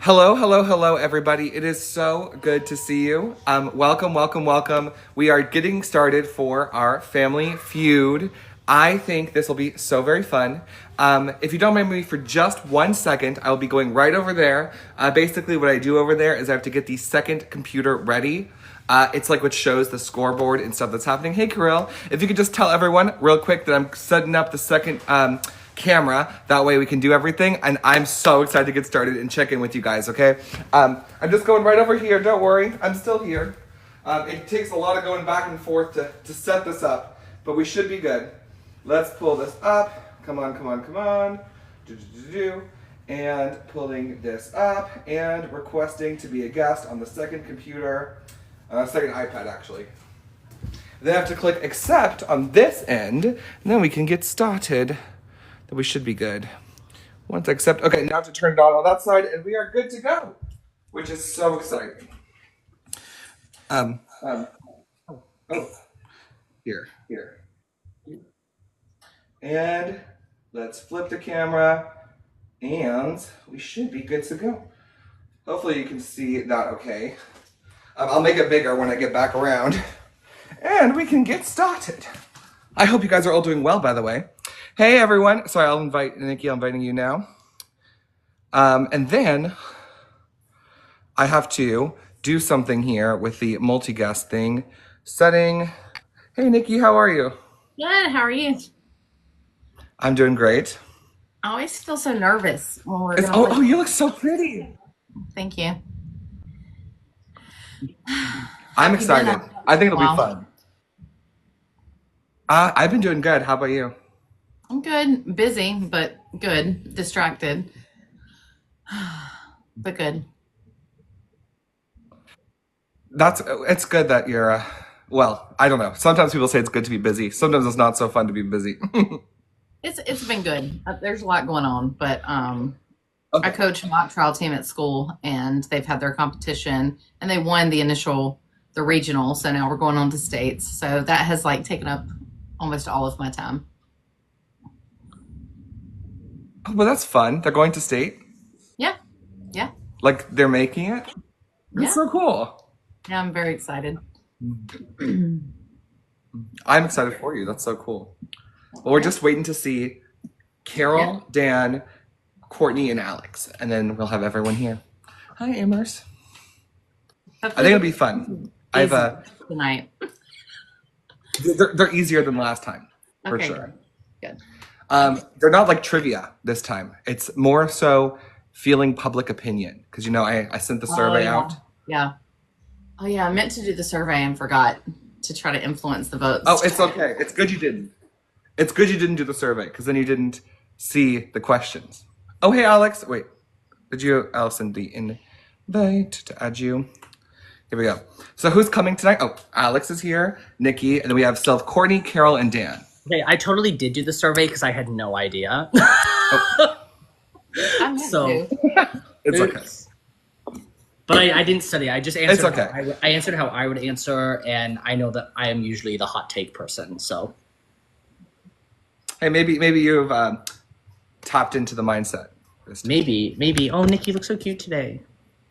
Hello, hello, hello, everybody. It is so good to see you. Welcome, welcome, welcome. We are getting started for our Family Feud. I think this will be so very fun. If you don't mind me for just 1 second, I will be going right over there. Basically, what I do over there is I have to get the second computer ready. It's like what shows the scoreboard and stuff that's happening. Hey, Kirill, if you could just tell everyone real quick that I'm setting up the second camera. That way we can do everything. And I'm so excited to get started and check in with you guys, okay? I'm just going right over here. Don't worry. I'm still here. It takes a lot of going back and forth to set this up, but we should be good. Let's pull this up. Come on, come on, come on. And pulling this up and requesting to be a guest on the second computer, second iPad actually. Then I have to click accept on this end, and then we can get started. That we should be good. Once I accept, okay, now to turn it on that side, and we are good to go, which is so exciting. Here. And let's flip the camera, and we should be good to go. Hopefully you can see that okay. I'll make it bigger when I get back around, and we can get started. I hope you guys are all doing well, by the way. Hey everyone, sorry, I'll invite Nikki, I'm inviting you now. And then I have to do something here with the multi-guest thing. Setting, hey Nikki, how are you? Good, how are you? I'm doing great. I always feel so nervous when we're Oh, you look so pretty. Thank you. I'm excited. I think it'll be fun. I've been doing good, how about you? I'm good, busy, but good, distracted, but good. It's good that you're, well, I don't know. Sometimes people say it's good to be busy. Sometimes it's not so fun to be busy. It's been good. There's a lot going on, but Okay. I coach a mock trial team at school, and they've had their competition, and they won the regional. So now we're going on to states. So that has like taken up almost all of my time. Oh, well, that's fun. They're going to state? Yeah. Like they're making it? That's Yeah. so cool. Yeah, I'm very excited. I'm excited for you. That's so cool. Well, we're just waiting to see Carol, Dan, Courtney, and Alex, and then we'll have everyone here. Hi, Amers. I think it'll be fun. Tonight. They're easier than last time, for Okay, sure. good. They're not like trivia this time. It's more so feeling public opinion because I sent the survey out. Yeah. Oh yeah, I meant to do the survey and forgot to try to influence the votes. Oh, it's okay. It's good you didn't. It's good you didn't do the survey because then you didn't see the questions. Oh, hey, Alex. Wait, did you, Allison, the invite to add you? Here we go. So who's coming tonight? Oh, Alex is here, Nikki, and then we have Courtney, Carol, and Dan. Okay, I totally did do the survey because I had no idea. I meant to. It's okay. But I didn't study. I just answered. It's okay. I answered how I would answer, and I know that I am usually the hot take person. So, Hey, maybe you've tapped into the mindset. maybe. Oh, Nikki looks so cute today.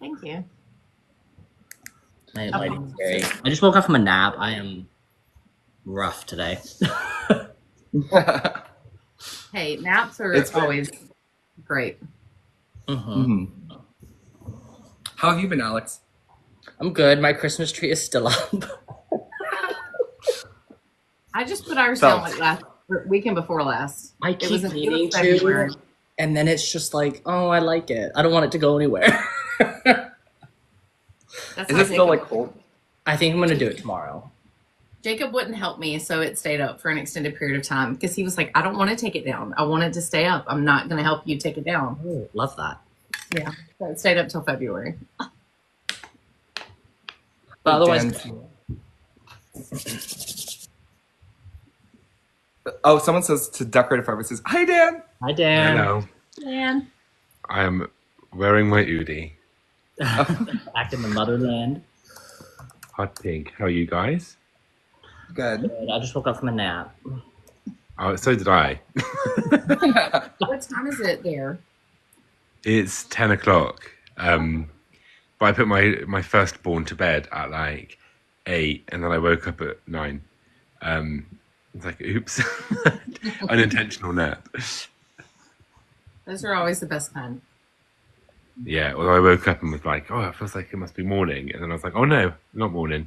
Thank you. My lighting's great. I just woke up from a nap. I am rough today. Hey, naps are It's good. always great. Mm-hmm. How have you been, Alex? I'm good. My Christmas tree is still up. I just put ours down like weekend before last. I It keep was meaning February. to, and then it's just like, oh, I like it. I don't want it to go anywhere. That's Is how it still Jacob- like cold? I think I'm gonna do it tomorrow. Jacob wouldn't help me, so it stayed up for an extended period of time because he was like, I don't want to take it down. I want it to stay up. I'm not going to help you take it down. Oh, love that. Yeah. So it stayed up till February. But otherwise, Oh, someone says to decorate a fire. Says, hi, Dan. hi Dan. Hello. Man. I am wearing my Udi. Back in the motherland. Hot pink. How are you guys? Good. I just woke up from a nap. Oh, so did I. What time is it there? It's 10 o'clock. But I put my firstborn to bed at like 8, and then I woke up at 9. It's like, oops, unintentional nap. Those are always the best kind. Yeah, well, I woke up and was like, oh, it feels like it must be morning. And then I was like, oh no, not morning.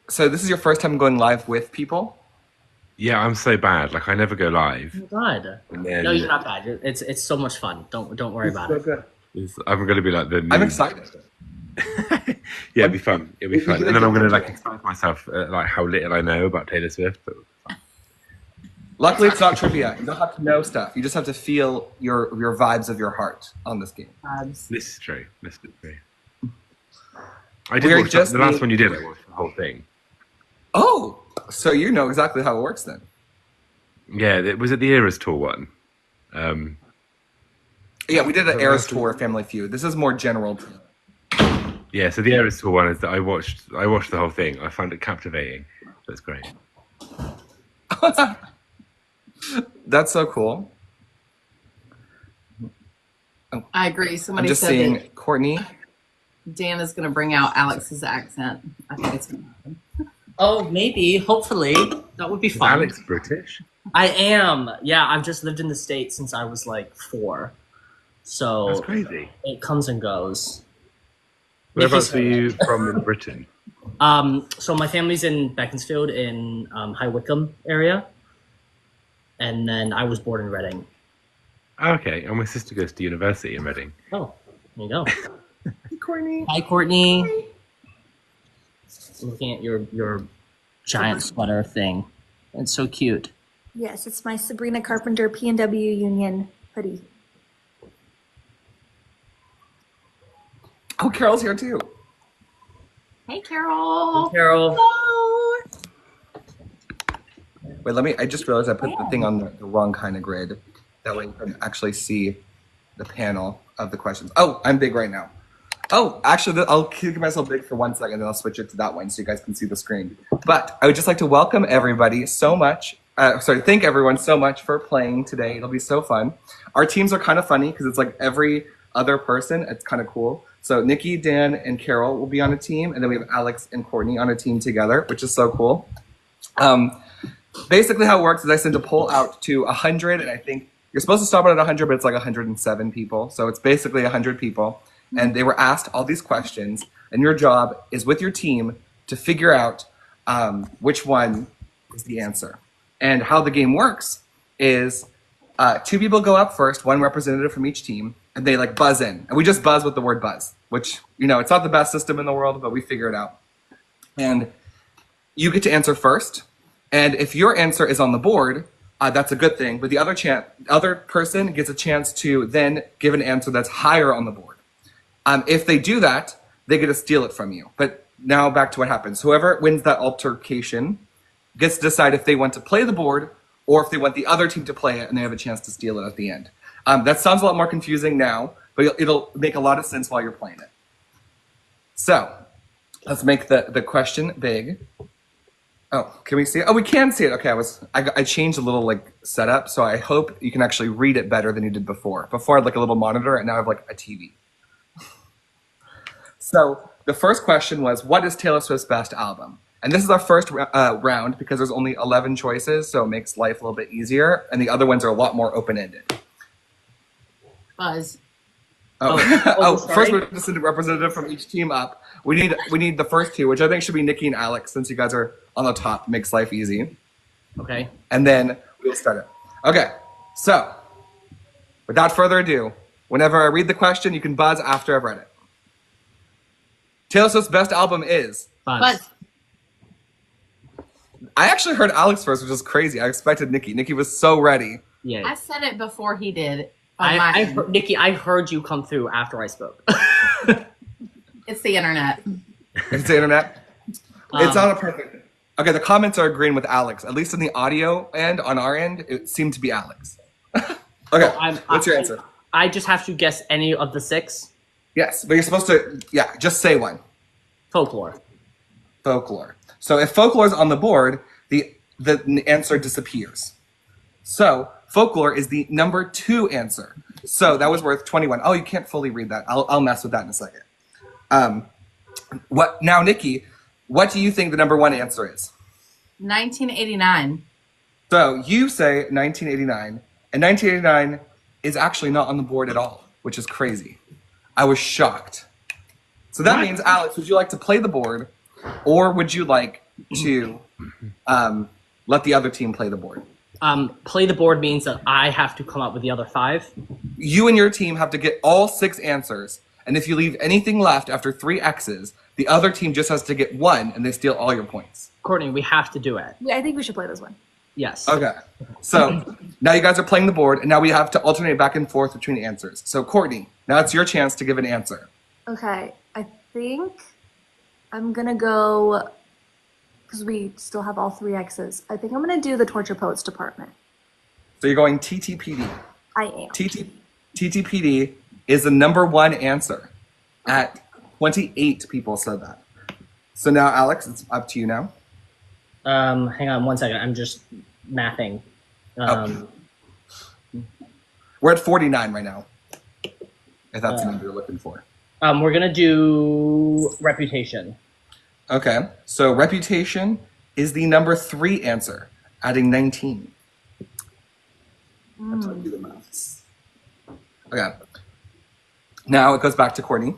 So this is your first time going live with people? Yeah, I'm so bad. Like, I never go live. Oh my God. And then No, you're not bad. It's so much fun. Don't worry about it. I'm going to be like the new... I'm excited. Yeah, it'd be fun. It'd be fun. And then I'm going to like expose myself like how little I know about Taylor Swift. But Luckily, it's not trivia. You don't have to know stuff. You just have to feel your vibes of your heart on this game. this is true. This is true. I did watch the last one you did. I watched the whole thing. Oh, so you know exactly how it works then. Yeah, it was at the Eras Tour one. Yeah, we did an Eras Tour Family Feud. This is more general. Yeah, so the Eras Tour one is that I watched the whole thing. I found it captivating. That's great. That's so cool. I agree. I'm Somebody just said seeing that Courtney. Dan is going to bring out Alex's accent. I think it's going to happen. Oh, maybe. Hopefully, that would be Is fun. Alex British? I am. Yeah, I've just lived in the States since I was like 4, so That's crazy. it comes and goes. Whereabouts are you from in Britain? So my family's in Beaconsfield in High Wycombe area, and then I was born in Reading. Okay, and my sister goes to university in Reading. Oh, there you go. Courtney. Hi, Courtney. Looking at your giant sweater thing. It's so cute. Yes, it's my Sabrina Carpenter P&W Union hoodie. Oh, Carol's here too. Hey, Carol. Carol. Wait, I just realized I put the thing on the wrong kind of grid. That way you can actually see the panel of the questions. Oh, I'm big right now. Oh, actually, I'll keep myself big for 1 second, then I'll switch it to that one so you guys can see the screen. But I would just like to welcome everybody so much. Thank everyone so much for playing today. It'll be so fun. Our teams are kind of funny because it's like every other person. It's kind of cool. So Nikki, Dan, and Carol will be on a team, and then we have Alex and Courtney on a team together, which is so cool. Basically how it works is I send a poll out to 100, and I think you're supposed to start at 100, but it's like 107 people. So it's basically 100 people. And they were asked all these questions, and your job is with your team to figure out which one is the answer. And how the game works is 2 people go up first, 1 representative from each team, and they like buzz in. And we just buzz with the word buzz, which, you know, it's not the best system in the world, but we figure it out. And you get to answer first. And if your answer is on the board, that's a good thing. But the other person gets a chance to then give an answer that's higher on the board. If they do that, they get to steal it from you. But now back to what happens. Whoever wins that altercation gets to decide if they want to play the board or if they want the other team to play it and they have a chance to steal it at the end. That sounds a lot more confusing now, but it'll make a lot of sense while you're playing it. So let's make the question big. Oh, can we see it? Oh, we can see it. Okay, I changed a little like setup, so I hope you can actually read it better than you did before. Before I had like a little monitor, and now I have like a TV. So the first question was, what is Taylor Swift's best album? And this is our first round because there's only 11 choices, so it makes life a little bit easier. And the other ones are a lot more open-ended. Buzz. First we're just a representative from each team up. We need the first 2, which I think should be Nikki and Alex, since you guys are on the top. Makes life easy. Okay. And then we'll start it. Okay, so without further ado, whenever I read the question, you can buzz after I've read it. Taylor Swift's best album is? Buzz. I actually heard Alex first, which is crazy. I expected Nikki. Nikki was so ready. Yeah. I said it before he did. Nikki, I heard you come through after I spoke. It's the internet. It's the internet. It's not a perfect. Okay, the comments are agreeing with Alex. At least in the audio and on our end, it seemed to be Alex. Okay, what's your answer? I just have to guess any of the 6. Yes, but you're supposed to, just say one. Folklore. Folklore. So if folklore is on the board, the answer disappears. So folklore is the number 2 answer. So that was worth 21. Oh, you can't fully read that. I'll mess with that in a second. What now, Nikki? What do you think the number one answer is? 1989. So you say 1989, and 1989 is actually not on the board at all, which is crazy. I was shocked. So that means, Alex, would you like to play the board, or would you like to let the other team play the board? Play the board means that I have to come up with the other 5. You and your team have to get all 6 answers, and if you leave anything left after 3 X's, the other team just has to get 1, and they steal all your points. Courtney, we have to do it. Yeah, I think we should play this one. Yes. Okay. So now you guys are playing the board, and now we have to alternate back and forth between answers. So Courtney, now it's your chance to give an answer. Okay, I think I'm gonna go, because we still have all 3 X's. I think I'm gonna do the Torture Poets Department. So you're going TTPD. I am. TTPD is the number 1 answer. At 28 people said that. So now, Alex, it's up to you now. Hang on 1 second. I'm just mathing. We're at 49 right now. If that's the number you're looking for. We're gonna do reputation. Okay. So reputation is the number 3 answer, adding 19. That's how I do the maths. Okay. Now it goes back to Courtney.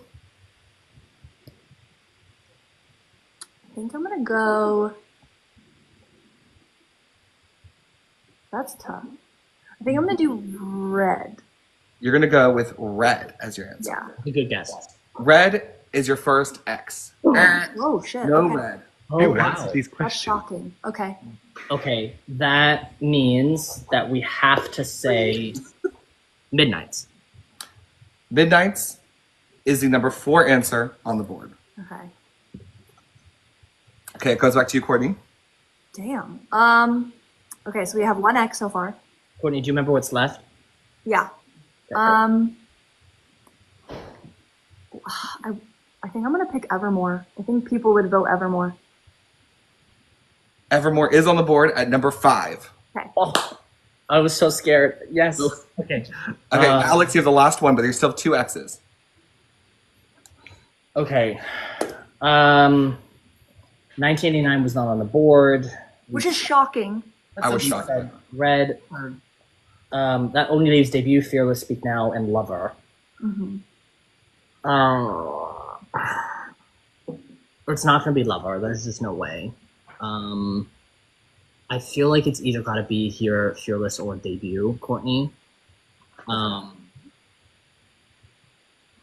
I think I'm gonna go. That's tough. I think I'm gonna do red. You're going to go with red as your answer. Yeah. A good guess. Red is your first X. Oh shit. No Okay. red. Oh Who wow. answered these That's questions? shocking. Okay. Okay, that means that we have to say midnights. Midnights is the number 4 answer on the board. Okay. Okay, it goes back to you, Courtney. Damn. Okay, so we have 1 X so far. Courtney, do you remember what's left? Yeah. I think I'm gonna pick Evermore. I think people would vote Evermore. Evermore is on the board at number 5. Okay. Oh, I was so scared. Yes. Okay. Okay, Alex, you have the last one, but there's still 2 X's. Okay. 1989 was not on the board. Which is shocking. I was shocked. Said red. That only leaves debut, Fearless, Speak Now, and Lover. Mm-hmm. It's not gonna be Lover. There's just no way. I feel like it's either gotta be here, Fearless, or debut, Courtney.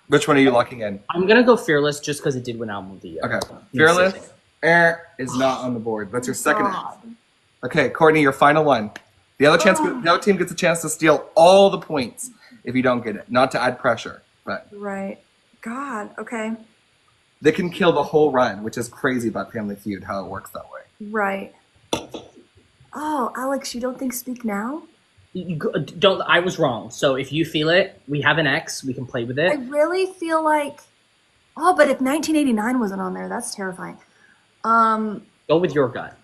Which one are you locking in? I'm gonna go Fearless just because it did win Album of the Year. Okay. Fearless is not on the board. That's your second X. God. Okay, Courtney, your final one. The other team gets a chance to steal all the points if you don't get it. Not to add pressure, but Right. God. Okay. they can kill the whole run, which is crazy about Family Feud, how it works that way. Right. Oh, Alex, you don't think Speak Now? Don't. I was wrong. So if you feel it, we have an X. We can play with I it. really feel like. Oh, but if 1989 wasn't on there, that's terrifying. Go with your gut.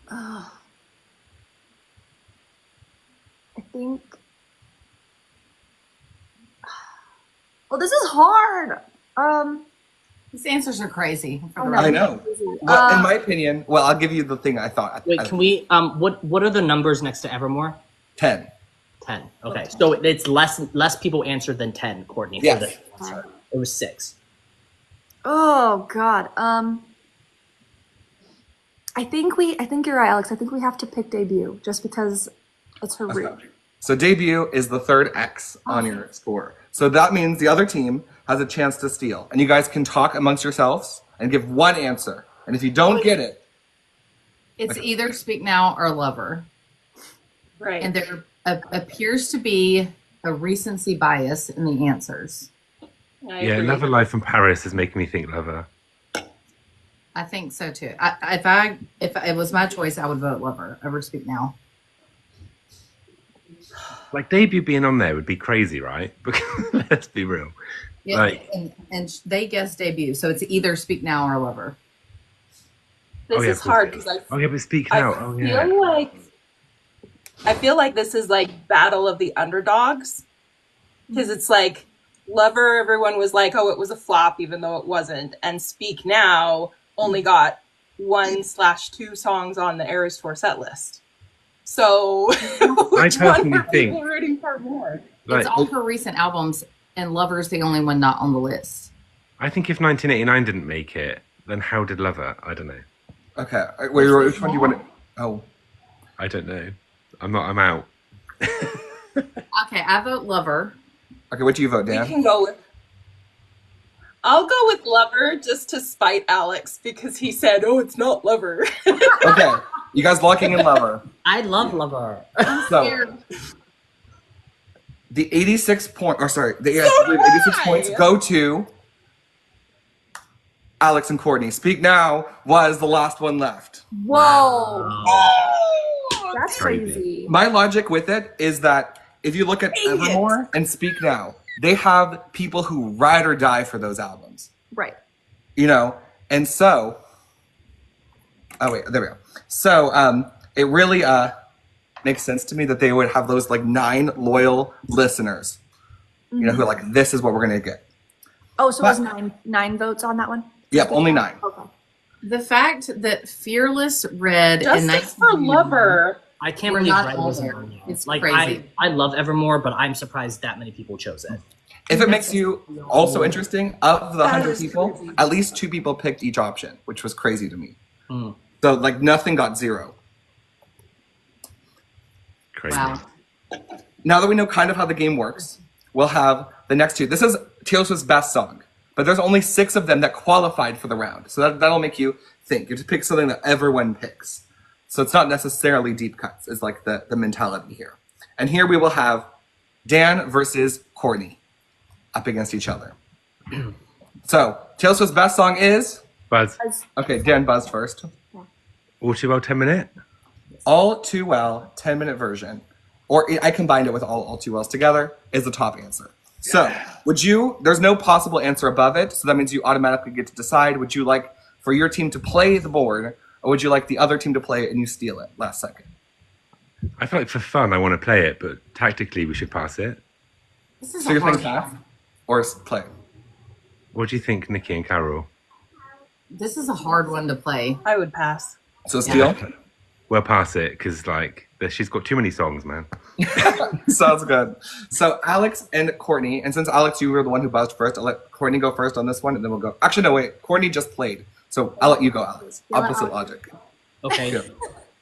Oh. I think. Well, this is hard. These answers are crazy. For the I I record. know. Well, in my opinion, well, I'll give you the thing I thought. Wait, can we? What are the numbers next to Evermore? 10. 10. Okay, so it's less people answered than 10, Courtney. For Yes. the answer. It was 6. Oh God. I think you're right, Alex. I think we have to pick debut just because it's her root. So debut is the 3rd X on your score. So that means the other team has a chance to steal. And you guys can talk amongst yourselves and give one answer. And if you don't get it, It's either Speak Now or Lover. Right. And there appears to be a recency bias in the answers. Yeah, Another Life from Paris is making me think Lover. I think so too. If it was my choice, I would vote Lover over Speak Now. Like debut being on there would be crazy, right? Because let's be real. Yeah, Like- and they guessed debut, so it's either Speak Now or Lover. This Oh, yeah, is of course hard it is. because Oh yeah, but speak I now. Oh yeah. feel like I feel like this is like battle of the underdogs because it's like Lover, everyone was like, oh, it was a flop, even though it wasn't. And Speak Now only got 1/2 songs on the Eras Tour set list. So which one were people rooting for more? It's all her recent albums, and Lover's the only one not on the list. I think if 1989 didn't make it, then how did Lover? I don't know. Okay, wait, which one do you want to... Oh. I don't know. I'm out. Okay, I vote Lover. Okay, what do you vote, Dan? We can go with... I'll go with Lover just to spite Alex because he said, oh, it's not Lover. Okay, you guys locking in Lover. I love Lover. So, the 86 points go to Alex and Courtney. Speak Now was the last one left. Whoa. Oh, That's crazy. My logic with it is that if you look at Evermore and Speak Now, they have people who ride or die for those albums. Right. You know, and so... Oh, wait, there we go. So, it really makes sense to me that they would have those, like, 9 loyal listeners. You know, who are like, this is what we're going to get. Oh, so it was nine votes on that one? Yep, only 9. Okay. The fact that Fearless Red and Justice for Lover. I can't We're believe not Red all wasn't there. on there. It's like crazy. I love Evermore, but I'm surprised that many people chose it. If it makes you also interesting, of the 100 is people, crazy. at least 2 people picked each option, which was crazy to me. Mm. So, like, nothing got 0. Crazy. Wow. Now that we know kind of how the game works, we'll have the next 2. This is Taylor Swift's best song, but there's only 6 of them that qualified for the round. So that'll make you think. You have to pick something that everyone picks. So it's not necessarily deep cuts, is like the mentality here. And here we will have Dan versus Courtney up against each other. So Taylor Swift's best song is... Buzz. Okay, Dan buzzed first. All Too Well 10 Minute? All Too Well 10-minute version, or I combined it with all Too Wells together, is the top answer. So there's no possible answer above it, so that means you automatically get to decide, would you like for your team to play the board, or would you like the other team to play it and you steal it last second? I feel like for fun I want to play it, but tactically we should pass it. This is So a you're hard thinking pass or play? What do you think, Nikki and Carol? This is a hard one to play. I would pass. So steal? We'll pass it because like she's got too many songs, man. Sounds good. So Alex and Courtney, and since Alex, you were the one who buzzed first, I'll let Courtney go first on this one, and then we'll go. Actually, no, wait. Courtney just played, so I'll let you go, Alex. Opposite logic. Okay. Yeah.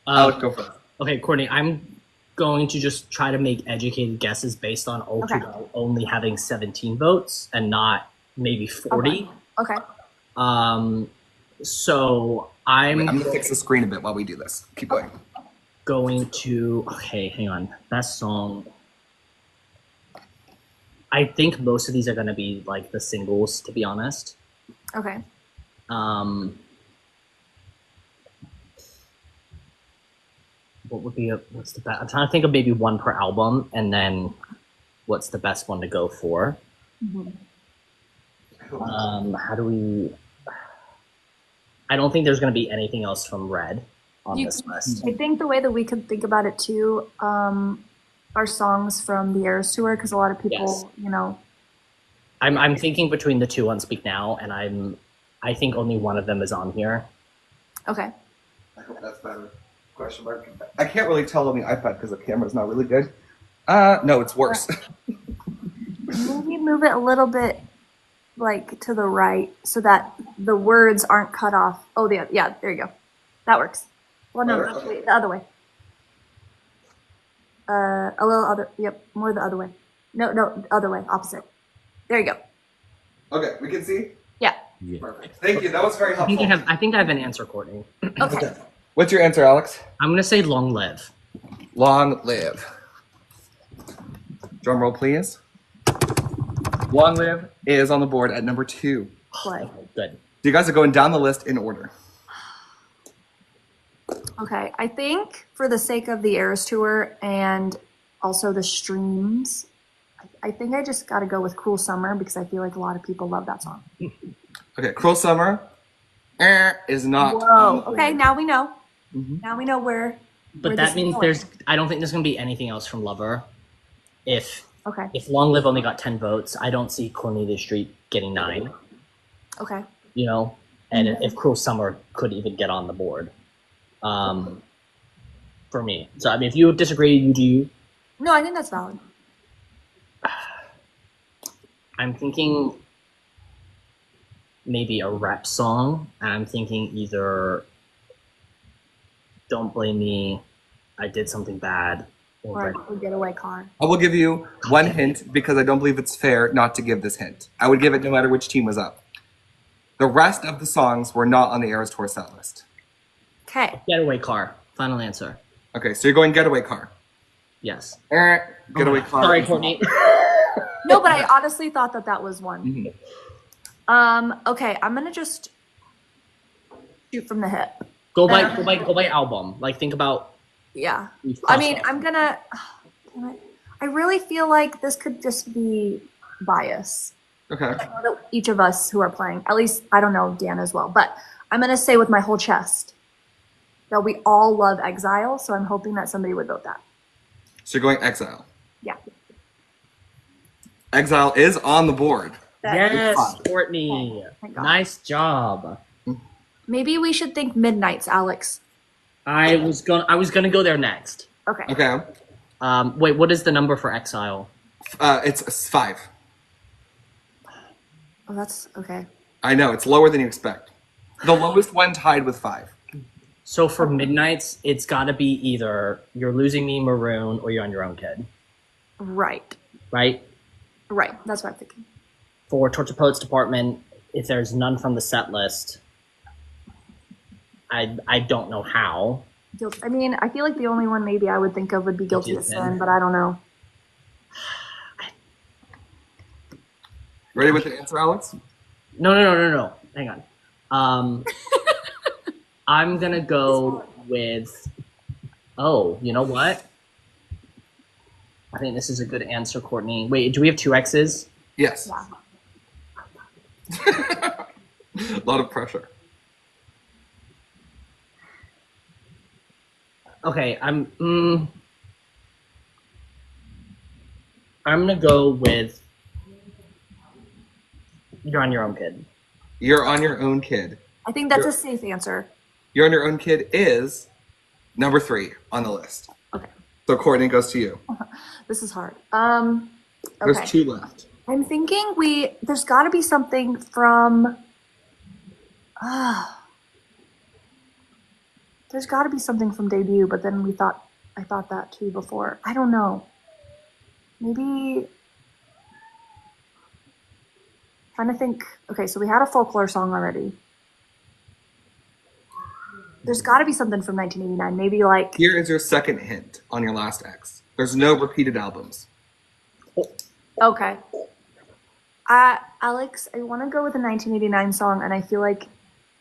Alex, go first. Okay, Courtney, I'm going to just try to make educated guesses based on All Too Well only having 17 votes and not maybe 40. Okay. So I'm going to fix the screen a bit while we do this. Keep going. going to... Okay, hang on. Best song. I think most of these are going to be like the singles, to be honest. Okay. What would be what's the best? I'm trying to think of maybe one per album, and then what's the best one to go for? How do we? I don't think there's going to be anything else from Red on this list. I think the way that we could think about it too are songs from the Eras Tour, because a lot of people, you know. I'm thinking between the 2 on Speak Now, and I think only one of them is on here. Okay. I hope that's better. Question mark. I can't really tell on the iPad because the camera's not really good. No, it's worse. Maybe move it a little bit like to the right so that the words aren't cut off. Oh, there you go. That works. Well, no, actually, the other way. A little other. Yep, more the other way. No, the other way. Opposite. There you go. Okay, we can see? Yeah. Perfect. Thank you. That was very I think helpful. I think I have an answer, Courtney. Okay. What's your answer, Alex? I'm gonna say Long Live. Long Live. Drum roll, please. Long Live is on the board at number 2. Play. Good. So you guys are going down the list in order. Okay. I think for the sake of the Eras Tour and also the streams, I think I just got to go with Cruel Summer because I feel like a lot of people love that song. Okay, Cruel Summer is not. Whoa. Okay, now we know. Mhm. Now we know where But Where that this is means going. I don't think there's going to be anything else from Lover. If Okay. Long Live only got 10 votes, I don't see Cornelia Street getting 9, Okay. you know? And if Cruel Summer could even get on the board. For me. So, I mean, if you disagree, you do. No, I think that's valid. I'm thinking maybe a rap song. And I'm thinking either Don't Blame Me, I Did Something Bad, Or a getaway car. I will give you one hint because I don't believe it's fair not to give this hint. I would give it no matter which team was up. The rest of the songs were not on the Eras Tour set list. Okay. Getaway Car. Final answer. Okay, so you're going Getaway Car. Yes. Getaway Car. Sorry, Courtney. No, but I honestly thought that was one. Mhm. Okay, I'm gonna just shoot from the hip. Go by album. Like, think about. Yeah. each I mean, prospect. I'm gonna. Damn it. I really feel like this could just be bias. Okay. I know that each of us who are playing, at least I don't know Dan as well, but I'm gonna say with my whole chest that we all love Exile, so I'm hoping that somebody would vote that. So you're going Exile. Yeah. Exile is on the board. Yes, fun. Courtney. Thank God. Nice job. Maybe we should think Midnights, Alex. I was gonna go there next. Okay. Okay. Wait, what is the number for Exile? It's 5. Oh, that's okay. I know, it's lower than you expect. The lowest one tied with 5. So for Midnights, it's got to be either You're Losing Me, Maroon, or You're on Your Own, Kid. Right. Right? Right. That's what I'm thinking. For Torture Poets Department, if there's none from the set list, I don't know how. I mean, I feel like the only one maybe I would think of would be Guilty as Sin, but I don't know. Ready with the answer, Alex? No. Hang on. I'm gonna go with. Oh, you know what? I think this is a good answer, Courtney. Wait, do we have 2 X's? Yes. Yeah. A lot of pressure. Okay, I'm gonna go with You're on Your Own, Kid. You're on Your Own, Kid. I think that's a safe answer. You're on Your Own, Kid is number 3 on the list. Okay. So Courtney goes to you. This is hard. There's Okay. 2 left. I'm thinking there's got to be something from. There's got to be something from debut, but then I thought that too before. I don't know. Maybe. Trying to think. Okay, so we had a folklore song already. There's got to be something from 1989. Maybe like. Here is your second hint on your last X. There's no repeated albums. Okay. Alex, I want to go with a 1989 song, and I feel like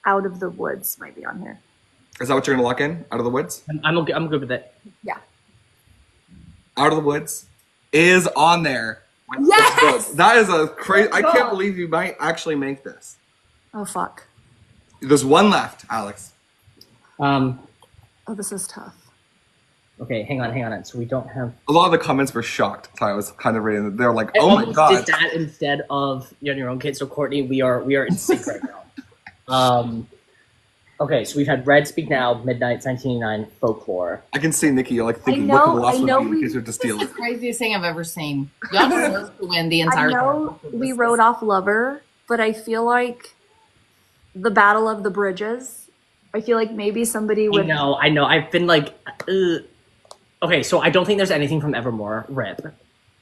Out of the Woods might be on here. Is that what you're going to lock in? Out of the Woods? I'm good with it. Yeah. Out of the Woods is on there. Yes! That is a crazy. I can't believe you might actually make this. Oh, fuck. There's 1 left, Alex. Oh, this is tough. Okay, hang on. So we don't have. A lot of the comments were shocked. So I was kind of reading. They're like, "Oh my Did god!" that instead of You're on Your Own, Kid. So Courtney, we are in sync right now. Okay, so we've had Red Speak Now, Midnight, 1989, Folklore. I can see Nikki. You're like thinking, I "What know- could the last I know one be?" we- Because you're to steal This it. is the craziest thing I've ever seen. Y'all deserve to win the I entire know thing. we wrote off Lover, but I feel like the Battle of the Bridges. I feel like maybe somebody would. I know. I've been like, okay, so I don't think there's anything from Evermore, RIP,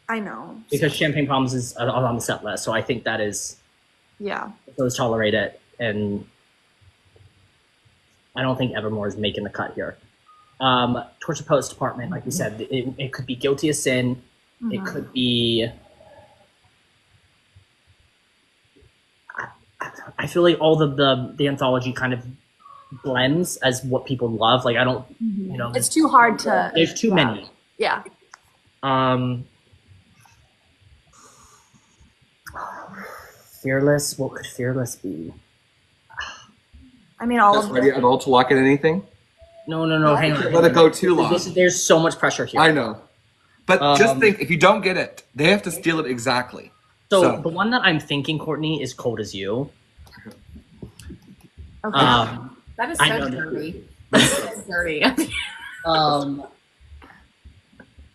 I know. because Champagne Problems is on the set list. So I think that is Yeah. those tolerate it, and I don't think Evermore is making the cut here. Torture Poets Department, like we said, it could be Guilty as Sin. It could be. I feel like all the anthology kind of blends as what people love. Like I don't, It's too hard to. there's too many. Yeah. Fearless. What could Fearless be? I mean, all Guys of ready them. at all to lock in anything? No. Hang on. Let it go too long. There's so much pressure here. I know. But just think, if you don't get it, they have to steal it exactly. So the one that I'm thinking, Courtney, is Cold as You. Okay. That is I so know. dirty. That's so dirty.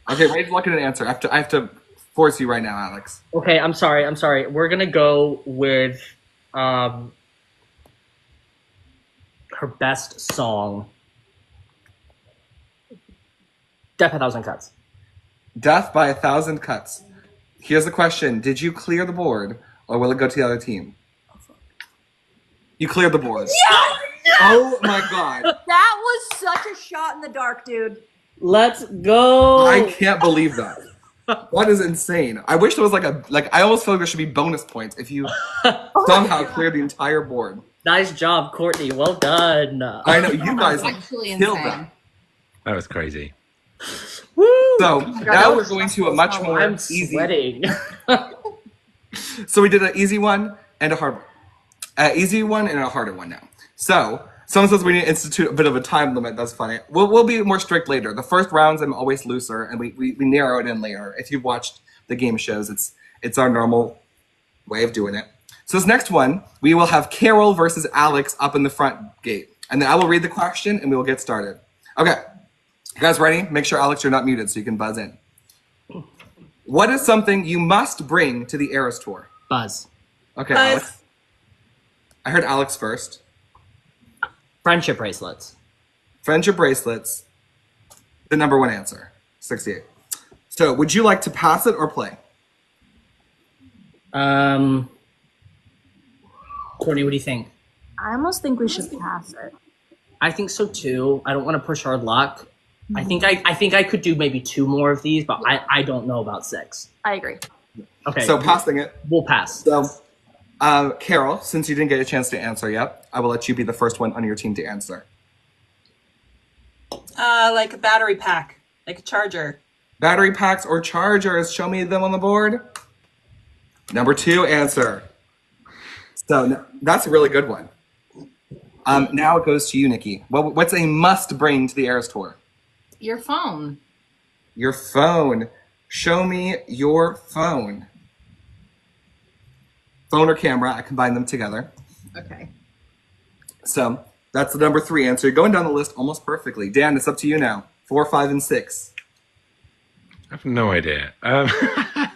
Okay, wait, look at an answer. I have to force you right now, Alex. Okay, I'm sorry. We're gonna go with her best song, Death by a Thousand Cuts. Death by a Thousand Cuts. Here's the question. Did you clear the board, or will it go to the other team? You cleared the board. Yeah! Oh my god. That was such a shot in the dark, dude. Let's go. I can't believe that. That is insane. I wish there was I almost feel like there should be bonus points if you somehow cleared the entire board. Nice job, Courtney. Well done. I know, you guys Actually killed insane. them. That was crazy. Woo! So God, now that we're was going to a much more I'm easy. sweating. So we did an easy one and a hard one. Easy one and a harder one now. So someone says we need to institute a bit of a time limit. That's funny. We'll be more strict later. The first rounds I'm always looser, and we narrow it in later. If you've watched the game shows, it's our normal way of doing it. So this next one, we will have Carol versus Alex up in the front gate. And then I will read the question and we will get started. Okay. You guys ready? Make sure, Alex, you're not muted so you can buzz in. What is something you must bring to the Eras Tour? Buzz. Okay, Buzz. Alex. I heard Alex first. Friendship bracelets. Friendship bracelets. The number one answer. 68. So would you like to pass it or play? Courtney, what do you think? I almost think we should pass it. I think so too. I don't want to push our luck. I think I could do maybe 2 more of these, but I don't know about 6. I agree. Okay. So passing it. We'll pass. So, Carol, since you didn't get a chance to answer yet, I will let you be the first one on your team to answer. Like a battery pack, like a charger. Battery packs or chargers? Show me them on the board. Number 2 answer. So that's a really good one. Now it goes to you, Nikki. What's a must bring to the Eras Tour? Your phone. Your phone. Show me your phone. Phone or camera, I combine them together. Okay. So that's the number 3 answer. You're going down the list almost perfectly. Dan, it's up to you now. 4, 5, and 6. I have no idea. I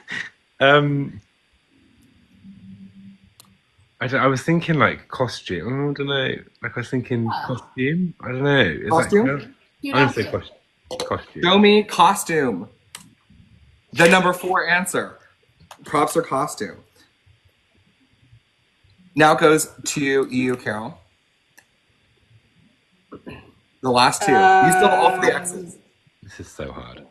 was thinking like costume. I don't know. Like I was thinking costume. I don't know. Is Costume? That Cute I'm gonna say outfit. costume. Show me costume. The number 4 answer. Props or costume. Now it goes to you, Carol. The last 2. You still have all 3 X's. This is so hard.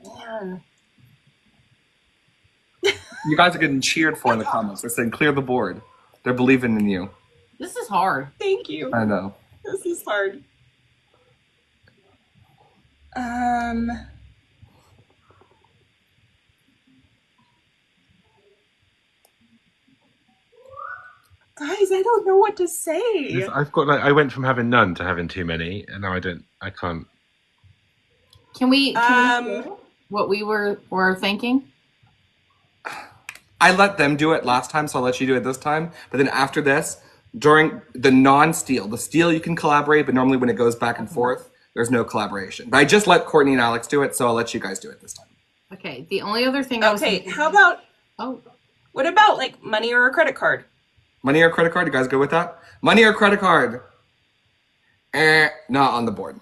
Man. You guys are getting cheered for in the comments. They're saying clear the board. They're believing in you. This is hard. Thank you. I know. This is hard. Guys, I don't know what to say. I've got like I went from having none to having too many, and now I can't. Can we Um, say what we were thinking? I let them do it last time, so I'll let you do it this time. But then after this, during the non-steal, the steal you can collaborate, but normally when it goes back and forth, there's no collaboration. But I just let Courtney and Alex do it, so I'll let you guys do it this time. Okay. The only other thing I was Okay, thinking. how about Oh, what about like money or a credit card? Money or credit card? You guys good with that? Money or credit card? Not on the board.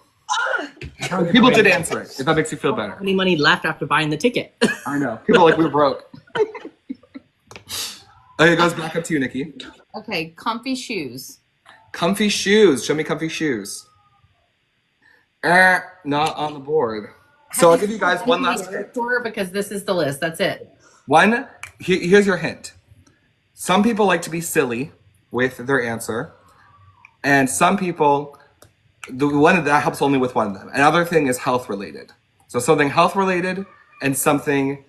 People did answer it, if that makes you feel better. Any money left after buying the ticket? I know. People are like, we're broke. Okay, it goes back up to you, Nikki. okay. Comfy shoes. Comfy shoes. Show me comfy shoes. Not on the board. So I'll give you guys one last hint. Tour because this is the list. That's it. Here's your hint. Some people like to be silly with their answer, and some people, the one that helps only with one of them. Another thing is health related. So something health related and something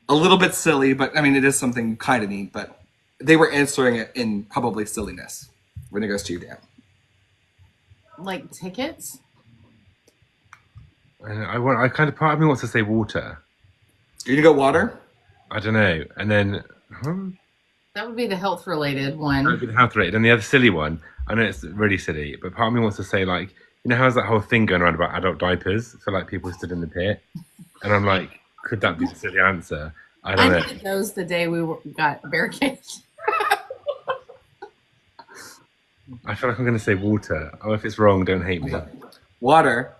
a little bit silly, but I mean, it is something you kind of need, but they were answering it in probably silliness. When it goes to you, Dan. Like tickets? I kind of part of me wants to say water. You gonna go water? I don't know. And then That would be the health related that one. would be the health rate. And the other silly one, I know it's really silly, but part of me wants to say like, you know, how's that whole thing going around about adult diapers for like people who stood in the pit? And I'm like, could that be the silly answer? I don't know. think it goes the day got barricaded. I feel like I'm going to say water. Oh, if it's wrong, don't hate me. Water.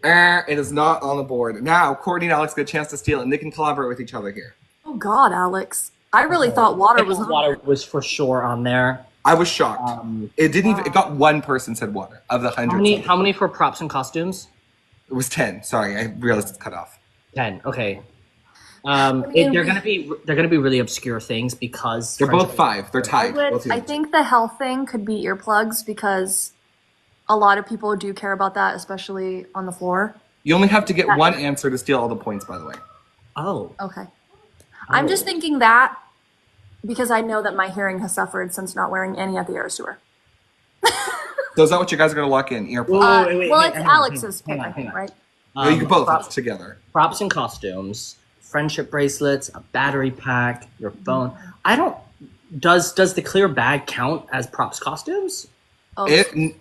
It is not on the board. Now, Courtney and Alex get a chance to steal, and they can collaborate with each other here. Oh God, Alex. I really thought water was on Water was for sure on there. I was shocked. It didn't even. It got one person said water of the hundreds. How many for props and costumes? It was 10. Sorry, I realized it's cut off. 10. Okay. mean, They're gonna be really obscure things because They're both 5. They're I tied. Both I teams. think the health thing could be earplugs because a lot of people do care about that, especially on the floor. You only have to get one answer to steal all the points, by the way. Oh, Okay. I'm just thinking that because I know that my hearing has suffered since not wearing any at the air tour. So is that what you guys are going to lock in? Earplugs? Well, it's Alex's pick, I think, right? No, you can both together. props and costumes, friendship bracelets, a battery pack, your phone. I don't. Does the clear bag count as props costumes? Oh,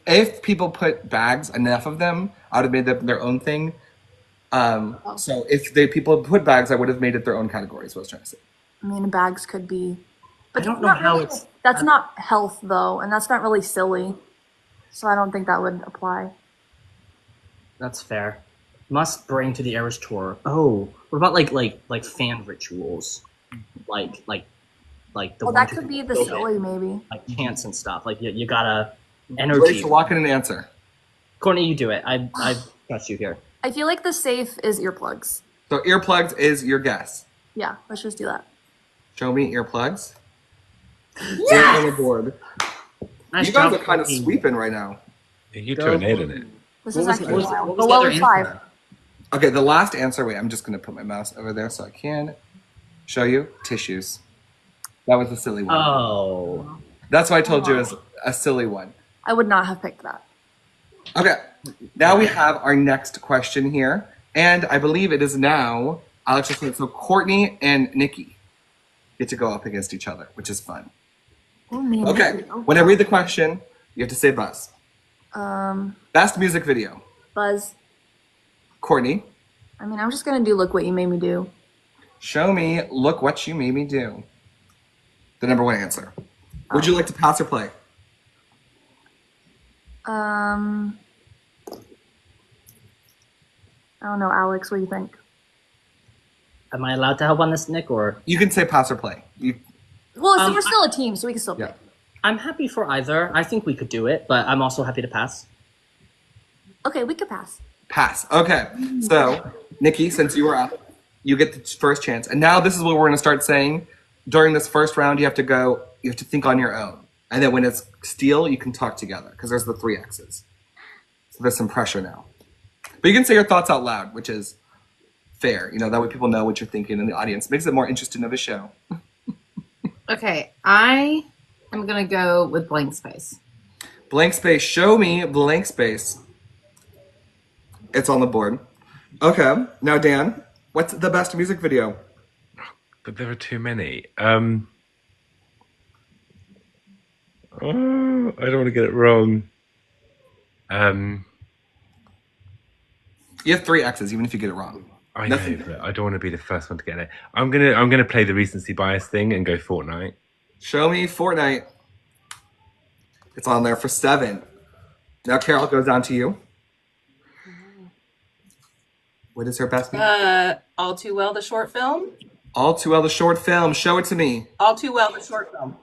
If people put bags, enough of them, I would have made them their own thing. So if people put bags, I would have made it their own category. Is what I was trying to say. I mean, bags could be. But I don't that's know not how really- it's- That's not health though, and that's not really silly. So I don't think that would apply. That's fair. Must bring to the Eras tour. Oh, what about like fan rituals, like the Well, ones that you could be can the build it, silly, maybe. like chants and stuff. Like you gotta Ready energy. to lock in an answer. Courtney, you do it. I trust you here. I feel like the safe is earplugs. So earplugs is your guess. Yeah, let's just do that. Show me earplugs. They're on the board. Nice You guys job, are kind of Courtney. sweeping right now. You two are nailing it. This What is was- actually what was- wild. what The was the other lowest 5. answer? Okay, the last answer. Wait, I'm just going to put my mouse over there so I can show you tissues. That was a silly one. Oh, That's why I told you it was a silly one. I would not have picked that. Okay, now we have our next question here, and I believe it is now Alex. So Courtney and Nikki get to go up against each other, which is fun. Oh, man. Okay, when I read the question, you have to say buzz. Um, Best music video. Buzz. Courtney, I mean, I'm just gonna do Look What You Made Me Do. show me Look What You Made Me Do. The number one answer. Would you like to pass or play? I don't know, Alex. What do you think? am I allowed to help on this, Nick? Or You can say pass or play. Well, so we're still a team, so we can still Yeah. pick. I'm happy for either. I think we could do it, but I'm also happy to pass. Okay, we could pass. Pass. Okay. So, Nikki, since you were up, you get the first chance. And now this is what we're going to start saying. During this first round, you have to think on your own. And then when it's steal, you can talk together because there's the 3 X's. So there's some pressure now. But you can say your thoughts out loud, which is fair. You know, that way people know what you're thinking in the audience. Makes it more interesting of a show. Okay, I am gonna go with blank space. Blank space. Show me blank space. It's on the board. Okay. Now, Dan, what's the best music video? But there are too many. Oh, I don't want to get it wrong. You have 3 X's, even if you get it wrong. I Nothing. know, but I don't want to be the first one to get it. I'm gonna play the recency bias thing and go Fortnite. Show me Fortnite. It's on there for 7. Now, Carol, it goes down to you. What is her best music? All Too Well, the short film. All Too Well, the short film. Show it to me. All Too Well, the short film.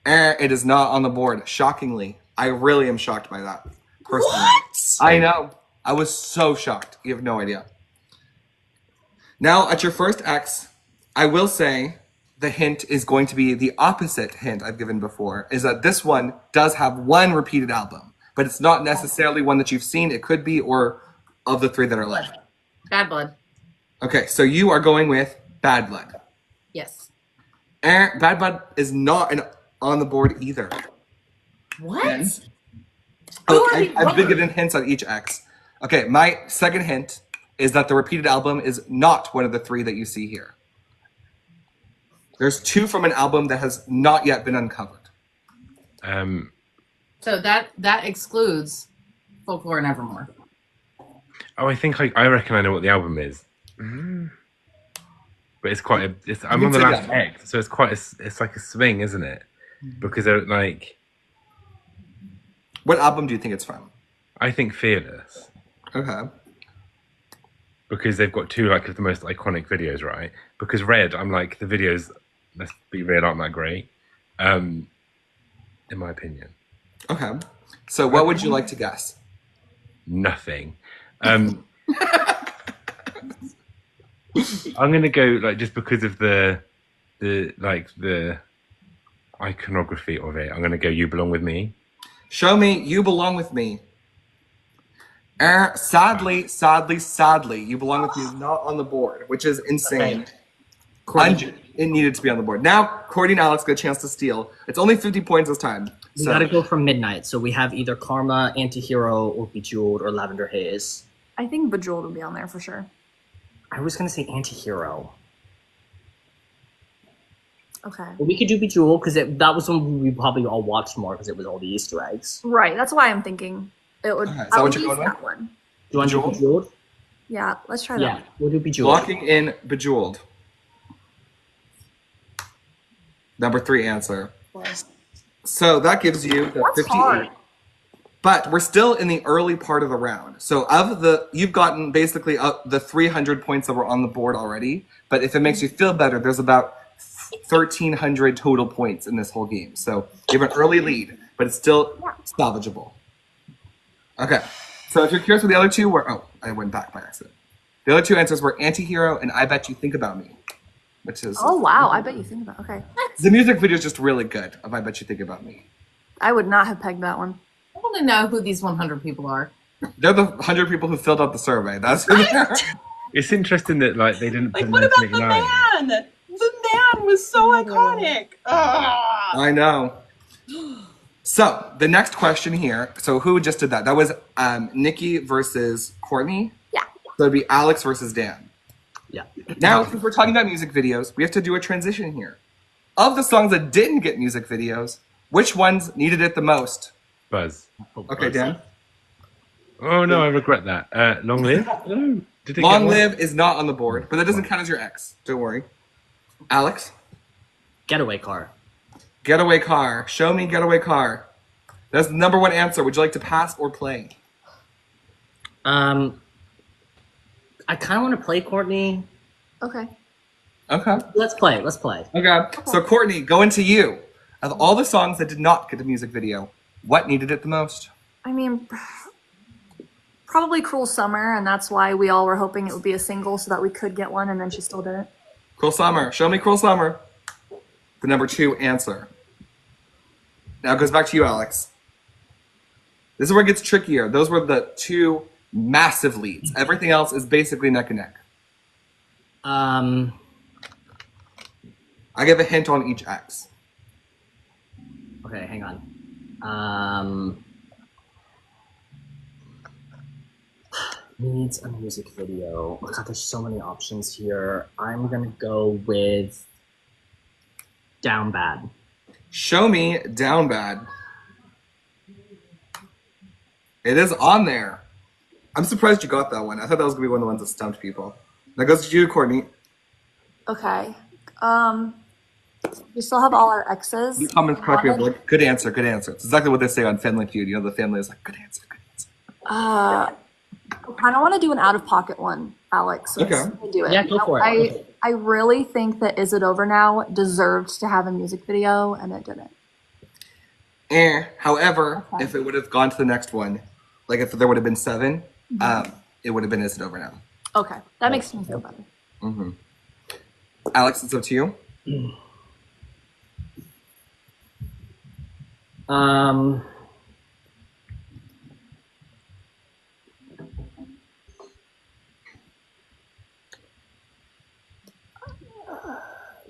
It is not on the board. Shockingly. I really am shocked by that. Personally. What? I know. I was so shocked. You have no idea. Now, at your first X, I will say the hint is going to be the opposite hint I've given before, is that this one does have 1 repeated album, but it's not necessarily one that you've seen. It could be, or of the 3 that are left. Bad blood. Okay, so you are going with Bad Blood. Yes. Bad Bud is not on the board either. What? Oh, I've been given hints on each X. Okay, my second hint is that the repeated album is not one of the 3 that you see here. There's 2 from an album that has not yet been uncovered. So that excludes Folklore and Evermore. Oh, I think I reckon I know what the album is. But it's quite I'm on the last X, so it's like a swing, isn't it? Because they're like... What album do you think it's from? I think Fearless. Okay. Because they've got 2 like of the most iconic videos, right? Because Red, I'm like, the videos, let's be real, aren't that great. In my opinion. Okay. So what would you like to guess? Nothing. I'm gonna go like just because of the iconography of it. I'm gonna go You Belong With Me. Show me You Belong With Me. Sadly, You Belong With Me is not on the board, which is insane. It needed to be on the board. Now, Courtney and Alex get a chance to steal. It's only 50 points this time. We gotta go for Midnight. So we have either Karma, Antihero, or Bejeweled, or Lavender Haze. I think Bejeweled will be on there for sure. I was gonna say Antihero. Okay. But we could do Bejeweled because that was one we probably all watched more because it was all the Easter eggs. Right. That's why I'm thinking it would. Okay, is that I'll what you're use going that one. Do you want to do Bejeweled? Yeah. Let's try Yeah, that. we'll do Bejeweled. Locking in Bejeweled. Number 3 answer. So that gives you the That's 58. hard. But we're still in the early part of the round. So you've gotten basically the 300 points that were on the board already. But if it makes you feel better, there's about 1,300 total points in this whole game. So you have an early lead, but it's still salvageable. Okay. So if you're curious what the other 2 were, I went back by accident. The other 2 answers were Antihero and I Bet You Think About Me. Which is Oh wow! I bet you think about. Okay. the music video is just really good. Of I Bet You Think About Me. I would not have pegged that one. I want to know who these 100 people are. They're the 100 people who filled out the survey. That's who they are. It's interesting that like they didn't Like, put what about the 1989. man? The man was so iconic. Ah. I know. So the next question here. So who just did that? That was Nikki versus Courtney. Yeah. So it'd be Alex versus Dan. Yeah. Now, since we're talking about music videos, we have to do a transition here. Of the songs that didn't get music videos, which ones needed it the most? Buzz. Okay, Dan. Oh no, I regret that. Long Live? No. Did it Long get one? Live is not on the board, but that doesn't count as your ex. Don't worry. Alex? Getaway Car. Getaway Car. Show me Getaway Car. That's the number 1 answer. Would you like to pass or play? I kind of want to play Courtney. Okay. Okay. Let's play. Let's play. Okay. So Courtney, going to you. Of all the songs that did not get a music video, what needed it the most? I mean, probably Cruel Summer, and that's why we all were hoping it would be a single so that we could get one, and then she still didn't. Cruel Summer. Show me Cruel Summer. The number 2 answer. Now it goes back to you, Alex. This is where it gets trickier. Those were the 2 massive leads. Everything else is basically neck and neck. I give a hint on each X. Okay, hang on. Needs a music video. Oh God, there's so many options here. I'm gonna go with Down Bad. Show me Down Bad. It is on there. I'm surprised you got that one. I thought that was gonna be one of the ones that stumped people. That goes to you, Courtney. Okay. We still have all our X's. You comments correctly. Like, good answer, good answer. It's exactly what they say on Family Feud. You know, the family is like, good answer, good answer. I kind of want to do an out-of-pocket one, Alex. So Okay. let's do it. Yeah, go for it. I really think that Is It Over Now deserved to have a music video, and it didn't. However, Okay. if it would have gone to the next one, like if there would have been 7, it would have been Is It Over Now. Okay, that makes me feel better. Mm-hmm. Alex, it's up to you.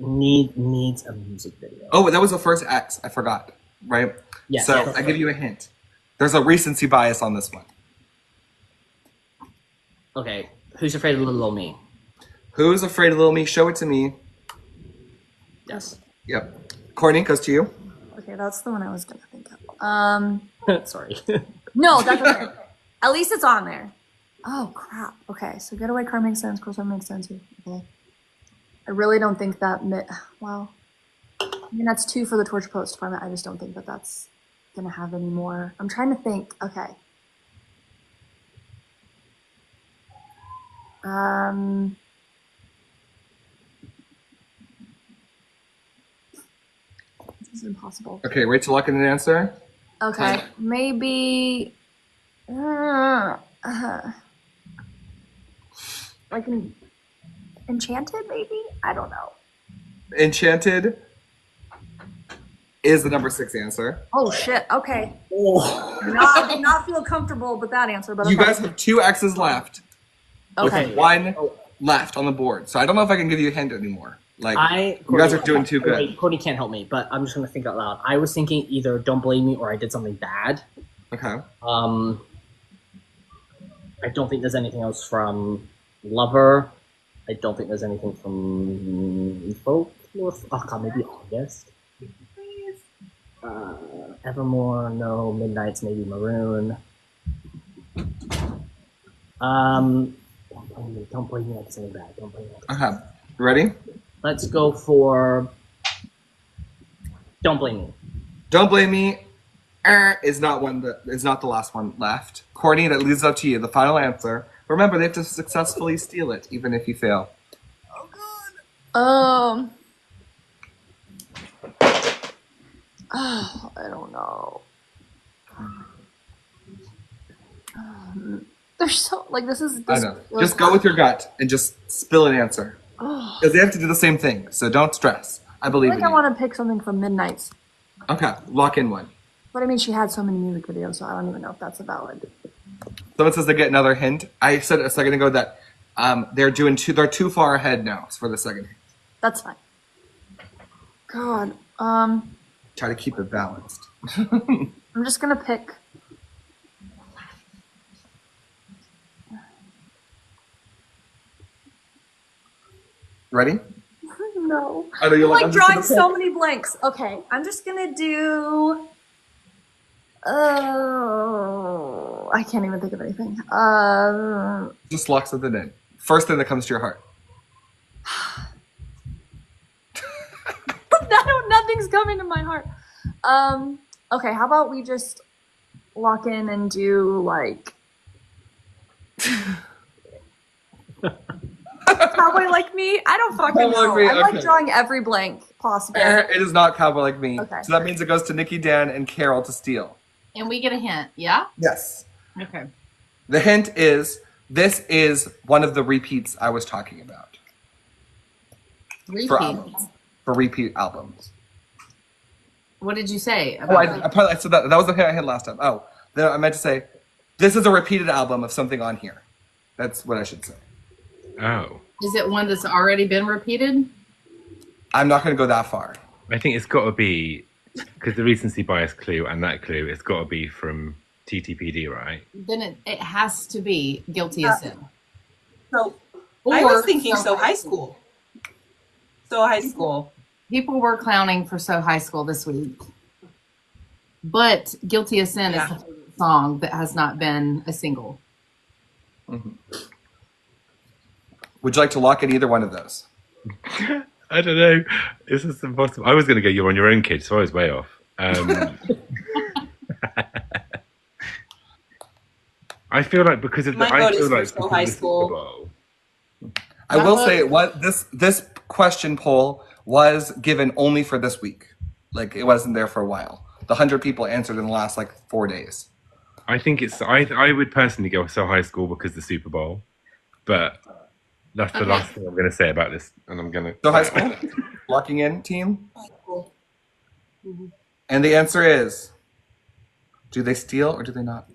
needs a music video. Oh, that was the first X. I forgot. Right? Yes, So yes. I give you a hint. There's a recency bias on this one. Okay, Who's Afraid of Little Old Me? Who's Afraid of Little Me? Show it to me. Yes. Yep. Courtney, goes to you. Okay, that's the one I was gonna think of. Sorry. No, that's okay. At least it's on there. Oh crap. Okay, so Getaway Car makes sense. Crosswalk makes sense. Okay. I really don't think that. Well, I mean that's 2 for the Torch Post Department. I just don't think that that's gonna have any more. I'm trying to think. Okay. This is impossible. Okay, wait to lock in an answer. Okay, maybe like Enchanted, maybe? I don't know. Enchanted is the number 6 answer. Oh shit. Okay. Oh. Did not feel comfortable with that answer, but You okay. guys have 2 X's left. Okay. With 1 left on the board. So I don't know if I can give you a hint anymore. Like, you guys are doing too good. Wait, Courtney can't help me, but I'm just gonna think out loud. I was thinking either Don't Blame Me or I did something bad. Okay. I don't think there's anything else from Lover. I don't think there's anything from Folklore. Oh god, maybe August. Evermore, no. Midnight's maybe Maroon. Don't blame me. I did something bad. Don't blame me. Okay. You ready? Let's go for Don't Blame Me. Don't Blame Me is not the last one left. Courtney, that leaves it up to you. The final answer. Remember, they have to successfully steal it, even if you fail. Oh, I don't know. They're so like this is. I know. Just go with your gut and just spill an answer. Because they have to do the same thing, so don't stress. I believe in I you. want to pick something from Midnight's, Okay, lock in one. but I mean she had so many music videos, so I don't even know if that's a valid. Someone says they get another hint. I said a second ago that they're too far ahead now for the second hint. That's fine. God, Try to keep it balanced. I'm just gonna pick. Ready? No. I know you're I'm I'm just drawing gonna so pick. many blanks. Okay, I'm just gonna do. Oh, I can't even think of anything. Just lock something in. First thing that comes to your heart. Nothing's coming to my heart. Okay, how about we just lock in and do like Cowboy Like Me? I don't fucking Cowboy know. Like Me, I like okay. drawing every blank possible. It is not Cowboy Like Me. Okay. So that means it goes to Nikki, Dan, and Carol to steal. And we get a hint, yeah? Yes. Okay. The hint is this is one of the repeats I was talking about. Repeat. For repeat albums. What did you say? Oh, I said that was the hint I had last time. Oh, then I meant to say this is a repeated album of something on here. That's what I should say. Oh. Is it one that's already been repeated? I'm not going to go that far. I think it's got to be, because the recency bias clue and that clue, it's got to be from TTPD, right? Then it has to be Guilty as Sin. So I was thinking So High School. So High School. People were clowning for So High School this week. But Guilty as Sin is the favorite song that has not been a single. Mm-hmm. Would you like to lock in either one of those? I don't know. This is impossible. I was going to go You're on Your Own, Kid, so I was way off. I feel like because of the My vote is for because So of High the Super School. Bowl. I will say what this question poll was given only for this week. Like it wasn't there for a while. The 100 people answered in the last like 4 days. I think it's. I would personally go So High School because the Super Bowl, but that's the last thing I'm going to say about this, and I'm going to. So high school, locking in team. And the answer is, do they steal or do they not?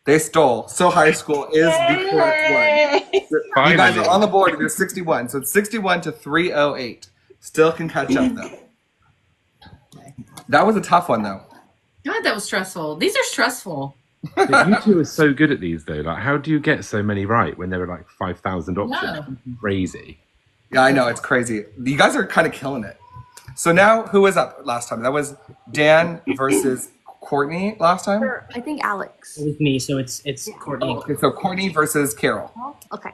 They stole. So High School is the correct one. You guys Finally. are on the board. There's 61. So it's 61 to 308. Still can catch up though. That was a tough one though. God, that was stressful. These are stressful. But you two are so good at these though. Like, how do you get so many right when there are like 5,000 options? No. Crazy. Yeah, I know. It's crazy. You guys are kind of killing it. So now, who was up last time? That was Dan versus Courtney last time? Or I think Alex. With me, so it's Courtney. and Okay, so Courtney versus Carol. Okay.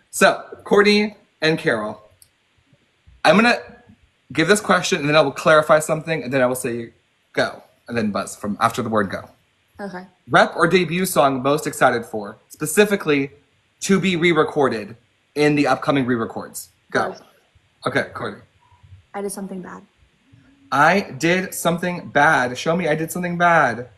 So, Courtney and Carol. I'm going to give this question and then I will clarify something and then I will say go and then buzz from after the word go. Okay. Rep or debut song most excited for, specifically to be re-recorded in the upcoming re-records. Go. Buzz. Okay, Courtney. I did something bad. I did something bad. Show me I did something bad.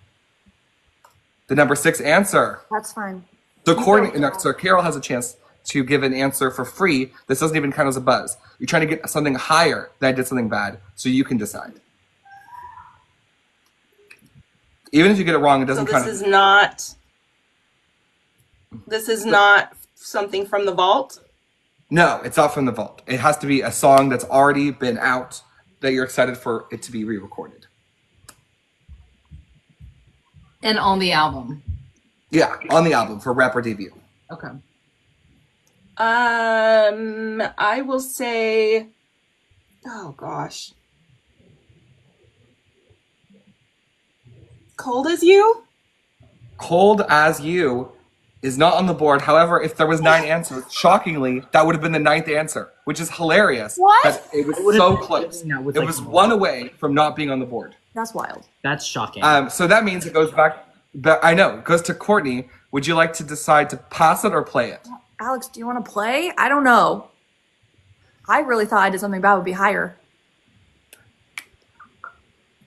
The number 6 answer. That's fine. So Courtney, no, so Carol has a chance to give an answer for free. This doesn't even count as a buzz. You're trying to get something higher than I did something bad, so you can decide. Even if you get it wrong, it So doesn't this count. is not. This is not something from the vault. No, it's not from the vault. It has to be a song that's already been out that you're excited for it to be re-recorded. And on the album. Yeah, on the album for rep or debut. Okay. I will say. Oh gosh. Cold as You? Cold as You is not on the board. However, if there was 9 answers, shockingly, that would have been the 9th answer, which is hilarious. What? That it was would have so been close. that with, It like, was one away from not being on the board. That's wild. That's shocking. So that means it goes back. But I know it goes to Courtney. Would you like to decide to pass it or play it? Alex, do you want to play? I don't know. I really thought I did something bad would be higher.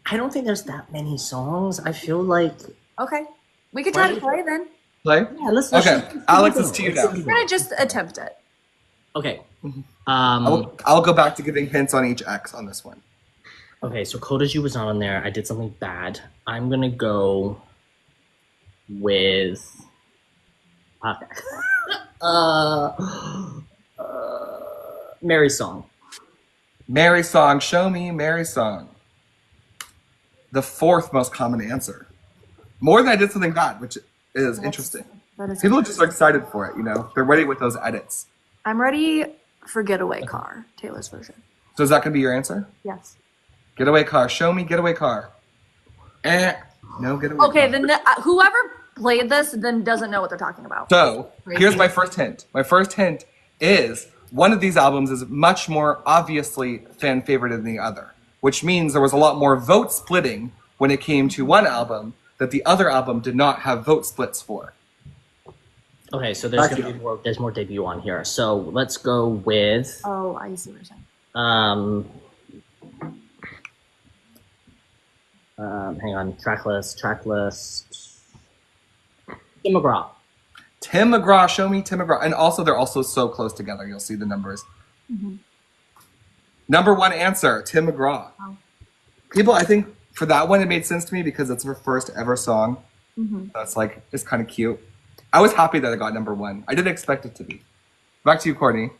I don't think there's that many songs. I feel like Okay. We could try to play then. Play. yeah. Let's Okay, let's- Alex, it's to you now. We're gonna just attempt it. Okay. I'll go back to giving hints on each X on this one. Okay, so Cold as You was not on there. I did something bad. I'm gonna go with. Okay. Mary's Song. Mary song. Show me Mary song. The 4th most common answer. More than I did something bad, which is interesting. That is People are just excited for it. You know, they're ready with those edits. I'm ready for Getaway Car, Taylor's version. So is that gonna be your answer? Yes. Getaway car. Show me getaway car. No getaway Okay, car. then whoever played this then doesn't know what they're talking about. So here's my first hint. My first hint is one of these albums is much more obviously fan favorite than the other, which means there was a lot more vote splitting when it came to one album that the other album did not have vote splits for. Okay, so there's Back gonna to be more. There's more debut on here. So let's go with. Oh, I see what you're saying. Hang on. Track list. Tim McGraw. Tim McGraw, show me Tim McGraw. And also, they're also so close together. You'll see the numbers. Number 1 answer, Tim McGraw. Wow. People, I think for that one, it made sense to me because it's her first ever song. That's like, it's kind of cute. I was happy that it got number 1. I didn't expect it to be. Back to you, Courtney.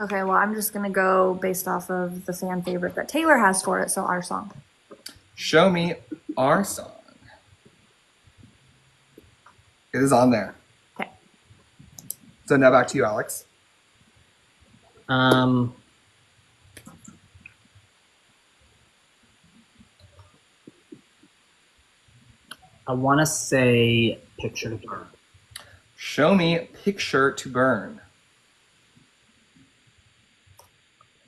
Okay, well, I'm just gonna go based off of the fan favorite that Taylor has for it, so our song. Show me our song. It is on there. Okay. So now back to you, Alex. I want to say Picture to Burn. Show me Picture to Burn.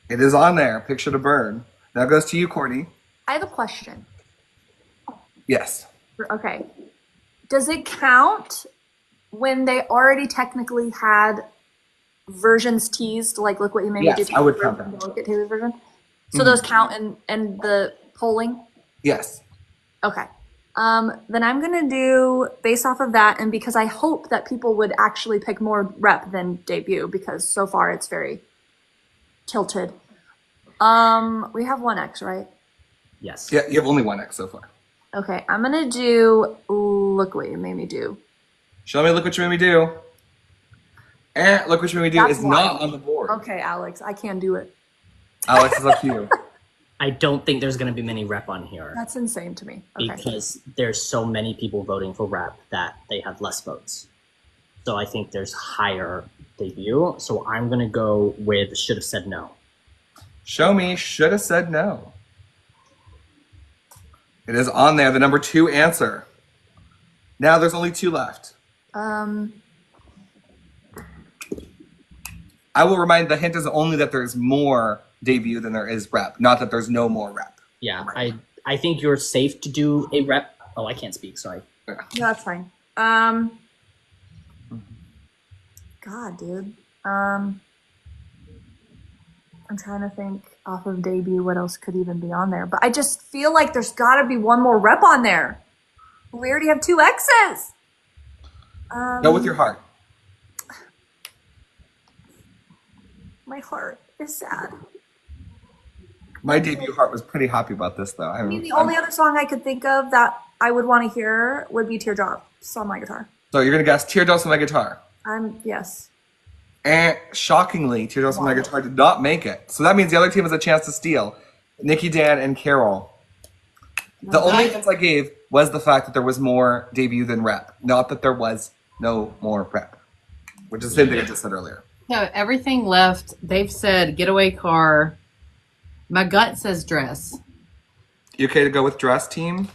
It is on there, Picture to Burn. Now it goes to you, Courtney. I have a question. Yes. Okay. Does it count when they already technically had versions teased? Like, look what you made me Yes, do. I would count that. Look at Taylor's version. So those count in the polling? Yes. Okay. Then I'm gonna do based off of that, and because I hope that people would actually pick more rep than debut, because so far it's very tilted. We have 1X, right? Yes. Yeah, you have only 1 X so far. Okay, I'm gonna do look what you made me do. Show me Look What You Made Me Do. And Look What You Made Me Do That's is why. not on the board. Okay, Alex, I can't do it. Alex, it's up to you. I don't think there's going to be many rep on here That's insane to me. Okay. because there's so many people voting for rep that they have less votes. So I think there's higher debut. So I'm going to go with Should Have Said No. Show me Should Have Said No. It is on there, the number 2 answer. Now there's only 2 left. I will remind, the hint is only that there's more debut than there is rep, not that there's no more rep. Yeah, I think you're safe to do a rep. Oh, I can't speak. Sorry. No, that's fine. God, dude. I'm trying to think off of debut what else could even be on there. But I just feel like there's got to be one more rep on there. We already have 2 X's. Go with your heart. My heart is sad. My debut heart was pretty happy about this, though. I mean, the only other song I could think of that I would want to hear would be Teardrops on my guitar. So you're going to guess Teardrops on My Guitar. Yes. And shockingly, Teardrops on My Guitar did not make it. So that means the other team has a chance to steal. Nikki, Dan, and Carol. The only hint I gave was the fact that there was more debut than rep, not that there was no more rep, which is the same thing I just said earlier. So everything left, they've said Getaway Car. My gut says Dress. You okay to go with Dress, team?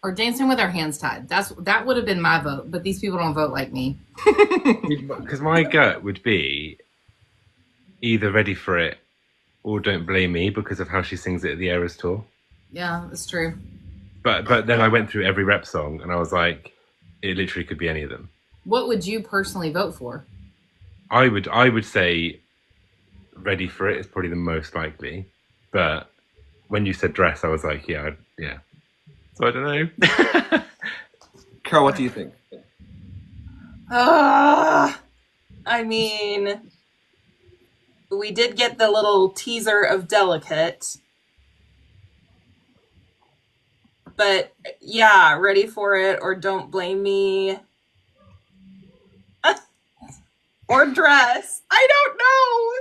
Or Dancing with Our Hands Tied. That would have been my vote, but these people don't vote like me. Because my gut would be either Ready for It or Don't Blame Me because of how she sings it at the Eras tour. Yeah, that's true. But then I went through every rep song and I was like, it literally could be any of them. What would you personally vote for? I would say Ready for It is probably the most likely, but when you said Dress, I was like, yeah. So I don't know. Carol, what do you think? I mean, we did get the little teaser of Delicate. But yeah, Ready for It or Don't Blame Me. Or Dress. I don't know.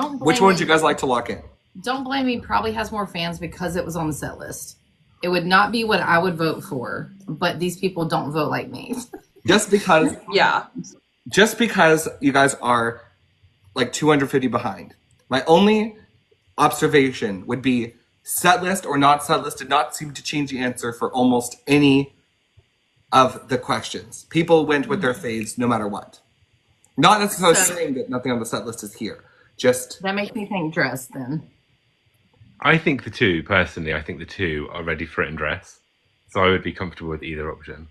Don't blame Which one would me. you guys like to lock in? Don't Blame Me probably has more fans because it was on the set list. It would not be what I would vote for, but these people don't vote like me. Just because Yeah. you guys are like 250 behind. My only observation would be set list or not set list did not seem to change the answer for almost any of the questions. People went with their faves no matter what. Not necessarily saying that nothing on the set list is here. Just That makes me think Dress then. I think the two are Ready for It and Dress. So I would be comfortable with either option.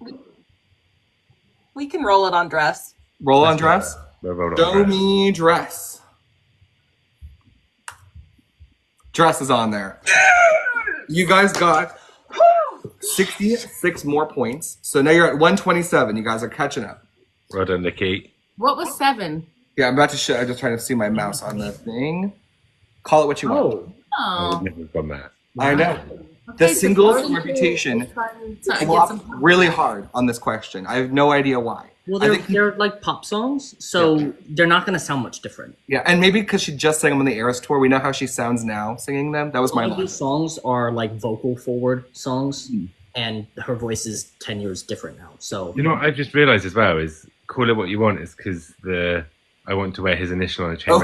We can roll it on Dress. roll on Dress. We'll roll it Show on Dress. me Dress. Dress is on there. You guys got 66 more points. So now you're at 127. You guys are catching up. Well done, Nikki. What was 7? Yeah, I'm about to show. I'm just trying to see my mouse on the thing. Call it what you want. Oh, I would Oh. never have done that. I know. The singles reputation So flopped really hard on this question. I have no idea why. well, I they're, think- they're like pop songs, so they're not going to sound much different. Yeah, and maybe because she just sang them on the Eras tour, we know how she sounds now singing them. That was my All of line. these songs are like vocal forward songs, and her voice is 10 years different now. So You know what I just realised as well is Call It What You Want is because I want to wear his initial on a chain. Oh,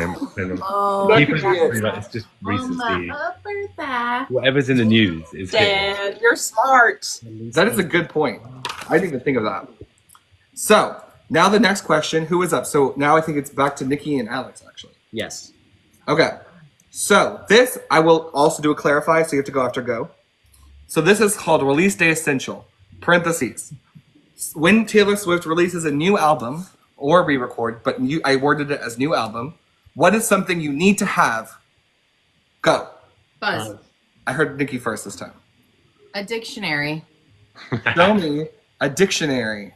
People could be it. like, it's just on my recency. upper thigh. Whatever's in the news is hitting. Dan, you're smart. That is a good point. I didn't even think of that. So now the next question, who is up? So now I think it's back to Nikki and Alex, actually. yes, Okay. So this, I will also do a clarify, so you have to go after go. So this is called Release Day Essential, parentheses. When Taylor Swift releases a new album, or re-record, but I worded it as new album, what is something you need to have? Go. Buzz. I heard Nikki first this time. A dictionary. Show me a dictionary.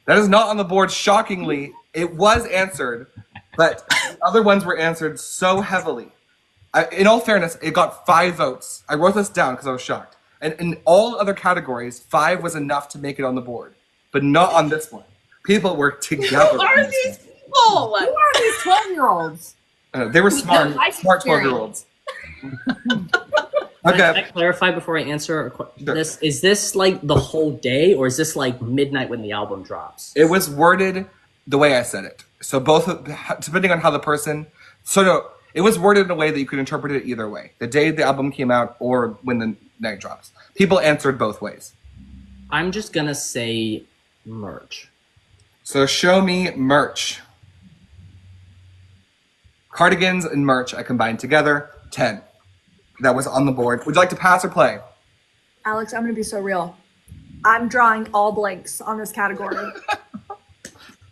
That is not on the board, shockingly. It was answered, but the other ones were answered so heavily. In all fairness, it got 5 votes. I wrote this down because I was shocked. And in all other categories, 5 was enough to make it on the board, but not on this one. People were together. Who are these people? Who are these 12-year-olds? They were smart, Life smart experience. 12-year-olds. Can I Okay. clarify before I answer Sure. this? Is this like the whole day, or is this like midnight when the album drops? It was worded the way I said it. So both, depending on how the person, it was worded in a way that you could interpret it either way. The day the album came out or when the night drops. People answered both ways. I'm just gonna say merch. So show me merch. Cardigans and merch I combined together, 10. That was on the board. Would you like to pass or play? Alex, I'm gonna be so real. I'm drawing all blanks on this category.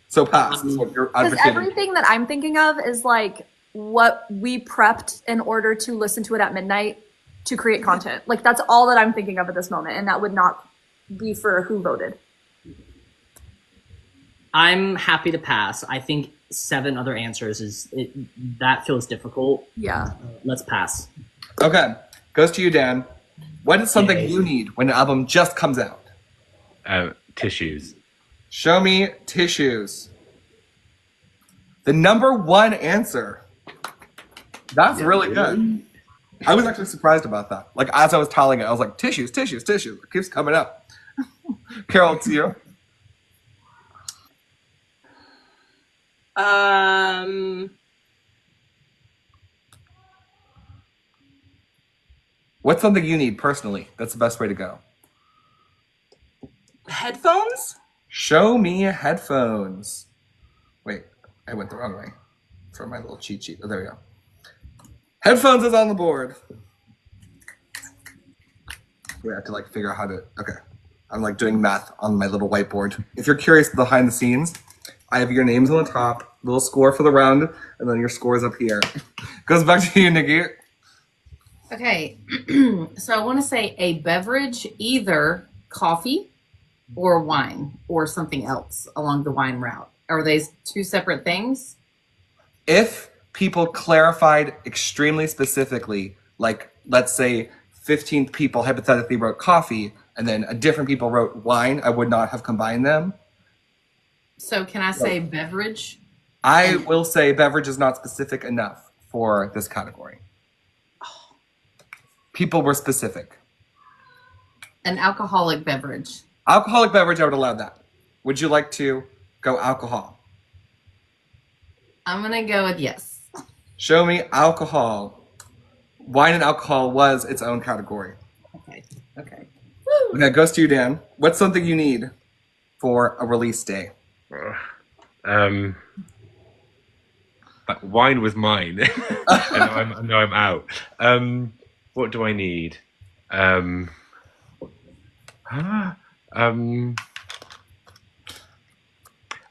So pass is what you're Because advocating. everything that I'm thinking of is like what we prepped in order to listen to it at midnight to create content. Like that's all that I'm thinking of at this moment, and that would not be for who voted. I'm happy to pass. I think 7 other answers that feels difficult. Yeah. Let's pass. Okay, goes to you, Dan. What is something Yay. you need when an album just comes out? Tissues. Show me tissues. The number 1 answer. That's really good. I was actually surprised about that. Like as I was telling it, I was like, tissues, tissues, tissues. It keeps coming up. Carol, it's you. What's something you need personally? That's the best way to go. Headphones? Show me headphones. Wait, I went the wrong way for my little cheat sheet. Oh, there we go. Headphones is on the board. We have to like figure out how to, okay. I'm like doing math on my little whiteboard. If you're curious behind the scenes, I have your names on the top, little score for the round, and then your scores up here. Goes back to you, Nikki. Okay, so I want to say a beverage, either coffee or wine or something else along the wine route. Are these 2 separate things? If people clarified extremely specifically, like let's say 15 people hypothetically wrote coffee and then a different people wrote wine, I would not have combined them. So can I say beverage? I will say beverage is not specific enough for this category. People were specific. An alcoholic beverage. Alcoholic beverage, I would allow that. Would you like to go alcohol? I'm going to go with yes. Show me alcohol. Wine and alcohol was its own category. Okay. Okay, it goes to you, Dan. What's something you need for a release day? That wine was mine. and now I'm out. What do I need? I'm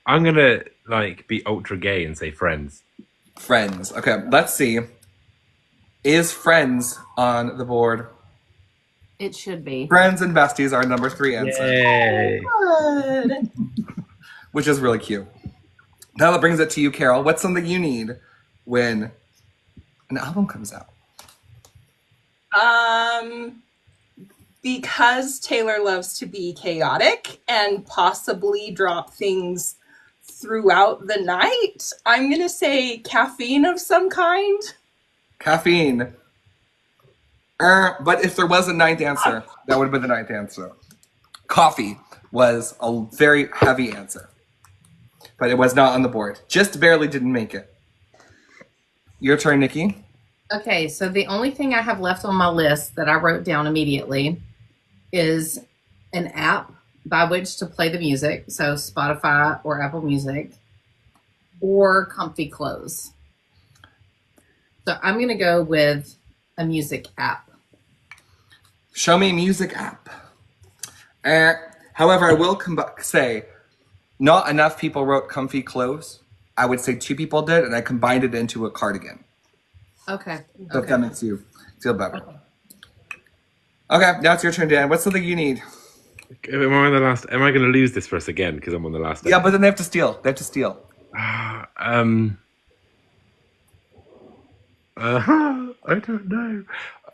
gonna like be ultra gay and say Friends. Friends. Okay, let's see. Is Friends on the board? It should be. Friends and Besties are number 3 answer, Yay! Good. which is really cute. Now that brings it to you, Carol. What's something you need when an album comes out? Because Taylor loves to be chaotic and possibly drop things throughout the night, I'm gonna say caffeine of some kind. Caffeine. But if there was a 9th answer, that would have been the 9th answer. Coffee was a very heavy answer, but it was not on the board. Just barely didn't make it. Your turn, Nikki. Okay, so the only thing I have left on my list that I wrote down immediately is an app by which to play the music. So Spotify or Apple Music or comfy clothes. So I'm going to go with a music app. Show me a music app. However, I will say not enough people wrote comfy clothes. I would say 2 people did, and I combined it into a cardigan. Okay. So if that makes you feel better. Okay, now it's your turn, Dan. What's something you need? Am I on the last? Am I going to lose this for us again because I'm on the last? Yeah, but then they have to steal. They have to steal. I don't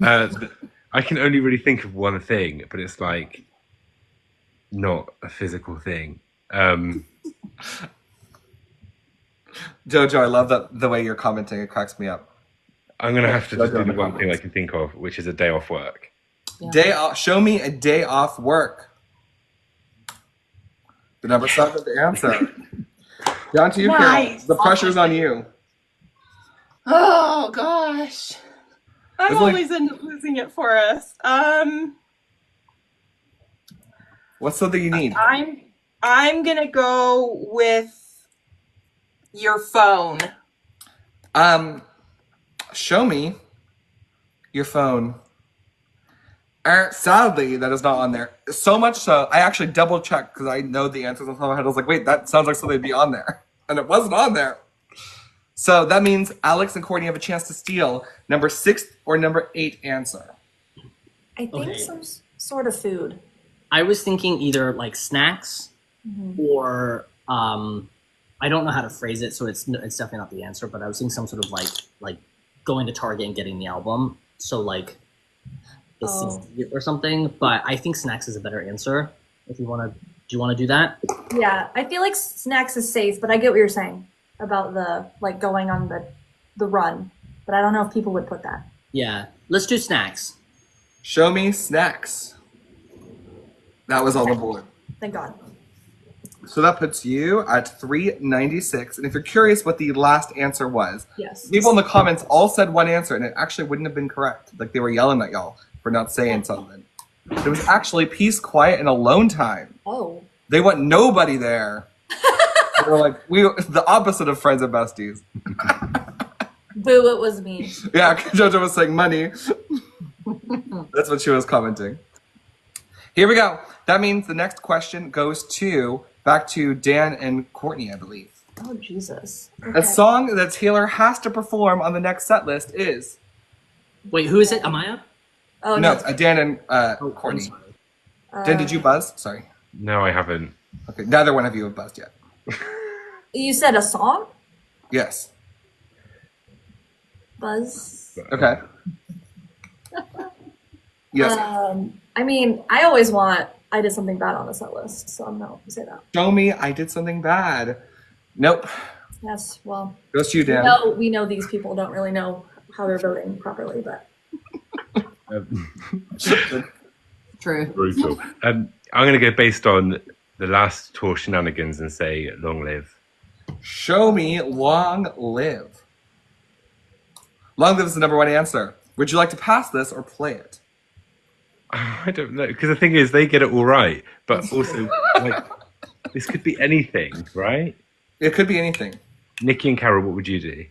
know. I can only really think of one thing, but it's like not a physical thing. Jojo, I love the way you're commenting. It cracks me up. I'm gonna have to just do Jojo, the one thing I can think of, which is a day off work. Yeah. Day off. Show me a day off work. The number 7, the answer. Down to you, Nice. Carol. The pressure's on you. Oh gosh. I It's like- always end up losing it for us. What's something you need? I'm gonna go with your phone. Show me your phone. Sadly, that is not on there. So much so, I actually double checked because I know the answers on top of my head. I was like, wait, that sounds like something to be on there. And it wasn't on there. So that means Alex and Courtney have a chance to steal number 6 or number 8 answer. I think Okay. some sort of food. I was thinking either like snacks or I don't know how to phrase it, so it's definitely not the answer. But I was thinking some sort of like going to Target and getting the album. So like the CD or something. But I think snacks is a better answer. If you want to, do you want to do that? Yeah, I feel like snacks is safe, but I get what you're saying about the like going on the run. But I don't know if people would put that. Yeah, let's do snacks. Show me snacks. That was on the board. Thank God. So that puts you at 396. And if you're curious what the last answer was, Yes. people in the comments all said one answer, and it actually wouldn't have been correct. Like they were yelling at y'all for not saying something. It was actually peace, quiet, and alone time. Oh. They want nobody there. They were like, the opposite of friends and besties. Boo, it was me. Yeah, JoJo was saying money. That's what she was commenting. Here we go. That means the next question goes back to Dan and Courtney, I believe. Oh, Jesus. A song that Taylor has to perform on the next set list is... Wait, who is it? Am I up? Oh, No, no. Dan and I'm Courtney. sorry. Dan, did you buzz? Sorry. No, I haven't. Okay, neither one of you have buzzed yet. You said a song? Yes. Buzz? Okay. Yes. I mean, I always want I did something bad on the set list, so I'm not going to say that. Show me I did something bad. Nope. Yes, well, Goes to you, Dan. we know these people don't really know how they're voting properly, but True. Brutal. I'm going to go based on the last tour shenanigans and say Long Live. Show me Long Live. Long Live is the number 1 answer. Would you like to pass this or play it? I don't know, because the thing is, they get it all right, but also, like, this could be anything, right? It could be anything. Nikki and Carol, what would you do?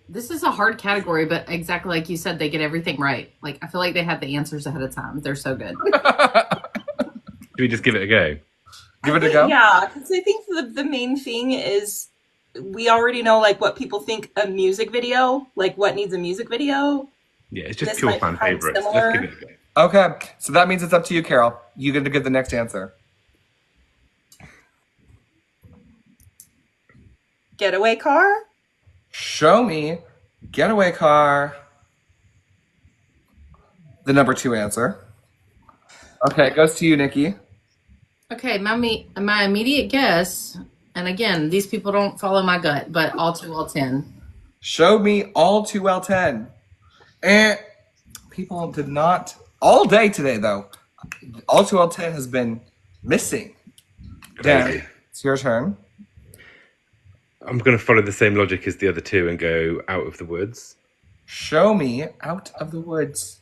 This is a hard category, but exactly like you said, they get everything right. Like, I feel like they had the answers ahead of time. They're so good. Should we just give it a go? Give it a go? Yeah, because I think the main thing is we already know like what people think a music video, like what needs a music video. Yeah, it's just This pure might fan find favorites. similar. Let's give it a go. Okay, so that means it's up to you, Carol. You get to give the next answer. Getaway car? Show me Getaway Car. The number 2 answer. Okay, it goes to you, Nikki. Okay, my immediate guess, and again, these people don't follow my gut, but All Too Well 10. Show me All Too Well 10. And people did not... All day today, though. All Too Well 10 has been missing. Crazy. Dan, it's your turn. I'm going to follow the same logic as the other two and go Out of the Woods. Show me Out of the Woods.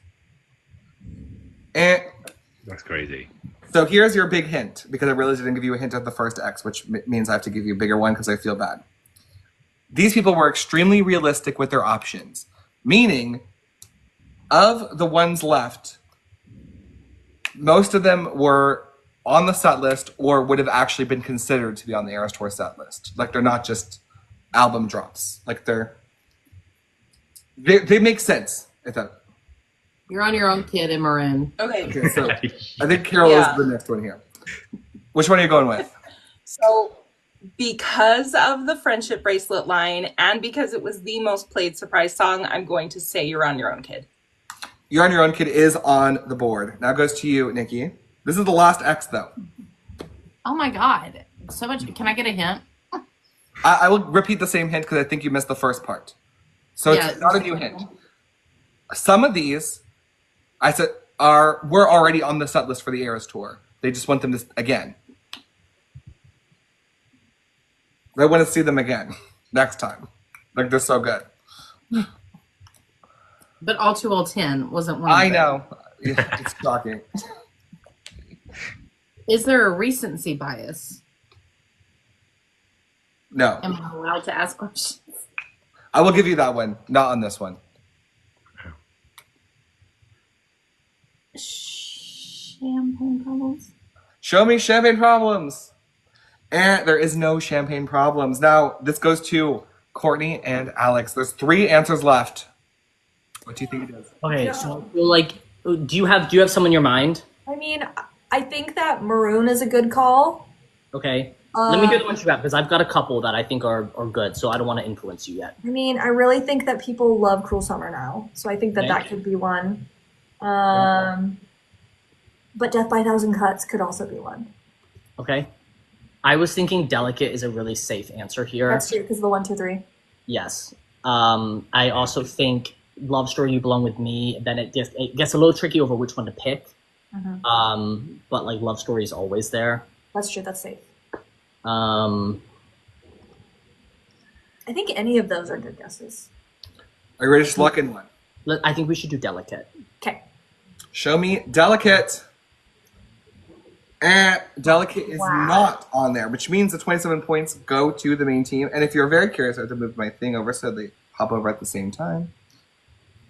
And That's crazy. so here's your big hint, because I realized I didn't give you a hint at the first X, which means I have to give you a bigger one because I feel bad. These people were extremely realistic with their options, meaning of the ones left, most of them were on the set list or would have actually been considered to be on the Eras Tour set list. Like they're not just album drops. Like they make sense. If that. You're on your own, kid, in maroon. Okay. Okay, so I think Carol Yeah. is the next one here. Which one are you going with? So because of the friendship bracelet line and because it was the most played surprise song, I'm going to say You're on Your Own, Kid. You're on Your Own Kid is on the board. Now goes to you, Nikki. This is the last X, though. Oh my God. So much. Can I get a hint? I will repeat the same hint because I think you missed the first part. So Yeah, it's not a new hint. Some of these, I said, were already on the set list for the Eras tour. They just want them to again. They want to see them again next time. Like, they're so good. But All Too Well 10 wasn't one of them. I know. Yeah, it's shocking. Is there a recency bias? No. Am I allowed to ask questions? I will give you that one. Not on this one. Champagne problems? Show me champagne problems. And there is no champagne problems. Now, this goes to Courtney and Alex. There's 3 answers left. What do you think it is? Okay, so I feel like, do you have some in your mind? I mean, I think that Maroon is a good call. Okay. Let me hear the ones you have, because I've got a couple that I think are good, so I don't want to influence you yet. I mean, I really think that people love Cruel Summer now, so I think that that could be one. But Death by a Thousand Cuts could also be one. Okay. I was thinking Delicate is a really safe answer here. That's true, because of the 1, 2, 3. Yes. I also think Love Story, You Belong With Me, then it gets a little tricky over which one to pick. But like Love Story is always there. That's true, that's safe. Um, I think any of those are good guesses. Are you ready to just lock in one? I think we should do Delicate. Okay. Show me Delicate. And Delicate is not on there, which means the 27 points go to the main team. And if you're very curious, I have to move my thing over so they hop over at the same time.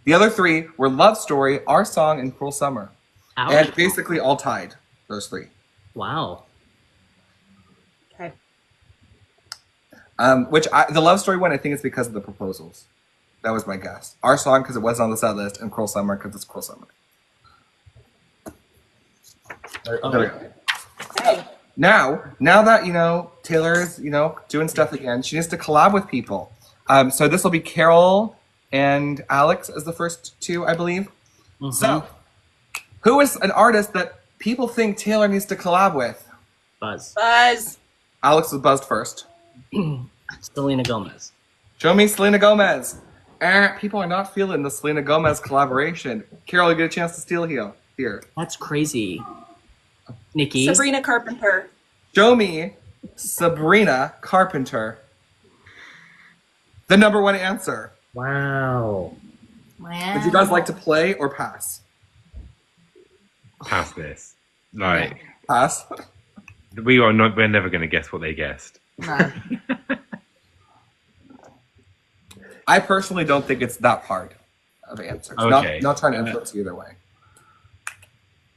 The other 3 were Love Story, Our Song, and Cruel Summer. Ouch. And basically all tied, those 3. Wow. Okay. The Love Story one, I think it's because of the proposals. That was my guess. Our Song, because it was on the set list, and Cruel Summer, because it's Cruel Summer. There we go. Okay. Now that, Taylor's, doing stuff again, she needs to collab with people. So this will be Carol and Alex as the first 2, I believe. So, who is an artist that people think Taylor needs to collab with? Buzz. Alex was buzzed first. Selena Gomez. Show me Selena Gomez. People are not feeling the Selena Gomez collaboration. Carol, you get a chance to steal here. That's crazy. Nikki. Sabrina Carpenter. Show me Sabrina Carpenter. The number 1 answer. Wow. Would you guys like to play or pass? Pass this. Like, Pass. we're never going to guess what they guessed. No. I personally don't think it's that hard of answers. Okay. Not trying to influence you either way.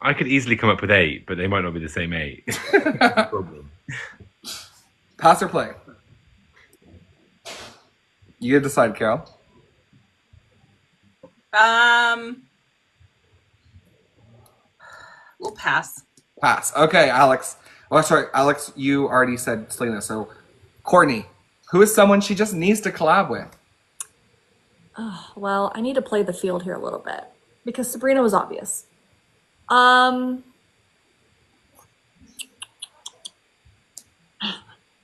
I could easily come up with 8, but they might not be the same 8. Problem. Pass or play? You decide, Carol. We'll pass. Pass. Okay, Alex. Oh, sorry, Alex, you already said Selena. So, Courtney, who is someone she just needs to collab with? Well, I need to play the field here a little bit, because Sabrina was obvious. I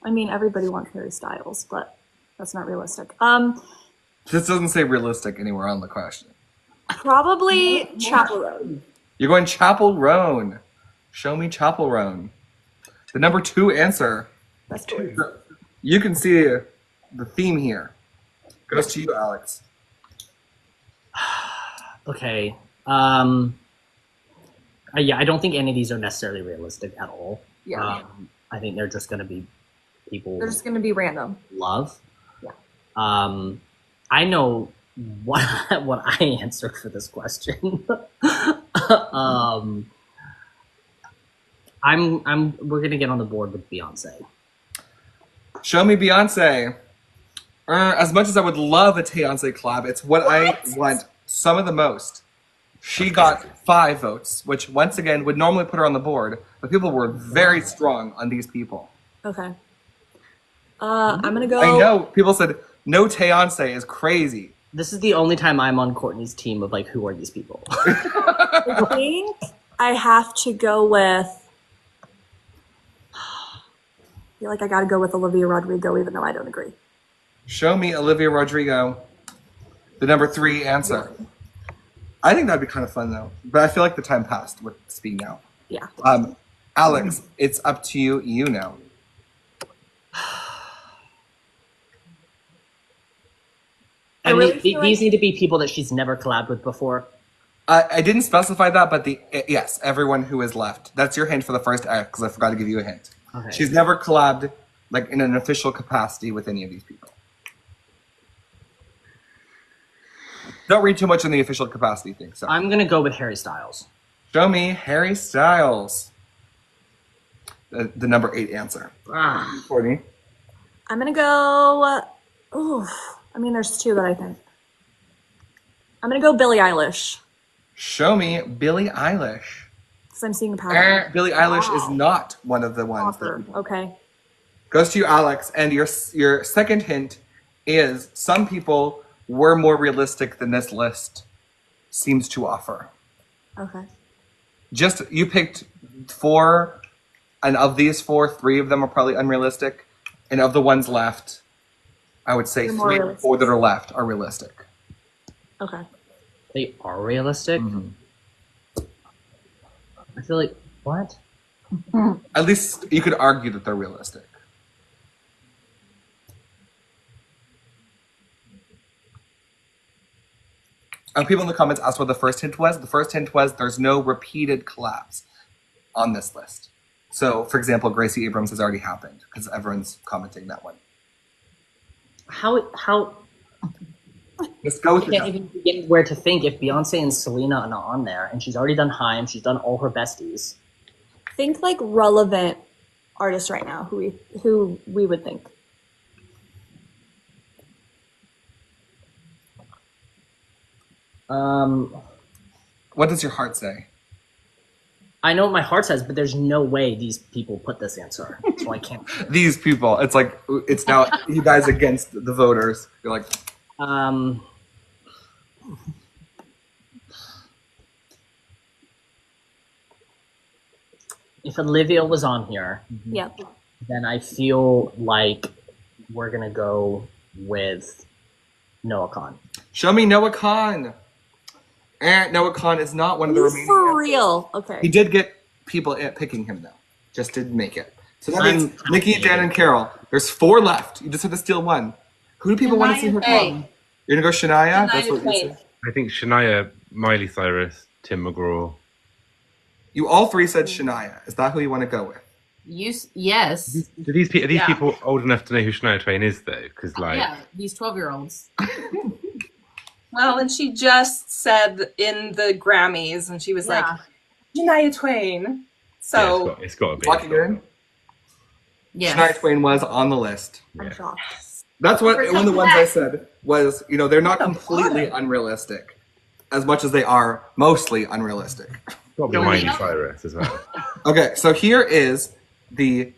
mean, everybody wants Harry Styles, but that's not realistic. This doesn't say realistic anywhere on the question. Probably Chapel Road. You're going Chapel Roan. Show me Chapel Roan. The number 2 answer. That's true. You can see the theme here. Goes to you, Alex. Okay. Yeah, I don't think any of these are necessarily realistic at all. Yeah. I think they're just going to be people They're just going to be random. love. Yeah. I know what I answered for this question. We're gonna get on the board with Beyonce. Show me Beyonce. As much as I would love a Beyonce collab, it's what I want some of the most. She got 5 votes, which once again would normally put her on the board, but people were very strong on these people. Okay. I'm gonna go. I know people said no Beyonce is crazy. This is the only time I'm on Courtney's team of like, who are these people? I think I have to go with. I feel like I gotta go with Olivia Rodrigo, even though I don't agree. Show me Olivia Rodrigo. The number 3 answer. I think that'd be kind of fun though, but I feel like the time passed with speaking out. Yeah. Alex, it's up to you. You know. And really feel these like- need to be people that she's never collabed with before. I didn't specify that, but yes, everyone who is left. That's your hint for the first act because I forgot to give you a hint. Okay. She's never collabed like in an official capacity with any of these people. Don't read too much in the official capacity thing. So I'm gonna go with Harry Styles. show me Harry Styles. The number 8 answer. Courtney. I'm gonna go. Ooh, I mean, there's 2 that I think. I'm gonna go Billie Eilish Show me Billie Eilish. because I'm seeing a pattern. Billie Eilish is not one of the ones that Offer. Okay. goes to you, Alex. And your second hint is some people were more realistic than this list seems to offer. Okay. Just you picked 4, and of these 4, 3 of them are probably unrealistic, and of the ones left, I would say They're more 3 or realistic. 4 that are left are realistic. Okay. They are realistic. I feel like what? At least you could argue that they're realistic. People in the comments asked what the first hint was. The first hint was there's no repeated collabs on this list. So, for example, Gracie Abrams has already happened because everyone's commenting that one. How Let's go with I can't it. even begin where to think if Beyonce and Selena are not on there, and she's already done Haim, she's done all her besties. Think like relevant artists right now who we would think. What does your heart say? I know what my heart says, but there's no way these people put this answer, so I can't. These people, it's like, it's now you guys against the voters. You're like, If Olivia was on here, Yep. then I feel like we're gonna go with Noah Khan. show me Noah Khan. And Noah Khan is not one of the remaining. For real. Okay. He did get people picking him though. Just didn't make it. So that means Nikki, Jan, and Carol. There's 4 left. You just have to steal one. Who do people want to see her come? You're gonna go Shania? That's what you Shania said. I think Shania, Miley Cyrus, Tim McGraw. You all 3 said Shania. Is that who you want to go with? Yes. Do these are these Yeah. people old enough to know who Shania Twain is though? Because like, Yeah, these 12-year-olds. Well, and she just said in the Grammys, and she was like, Shania Twain. So yeah, it's got to be. Locking it in? Yes. Shania Twain was on the list. I'm shocked. That's what one of the ones I said was, they're not completely unrealistic, as much as they are mostly unrealistic. Probably Miley Cyrus as well. Okay, so here is the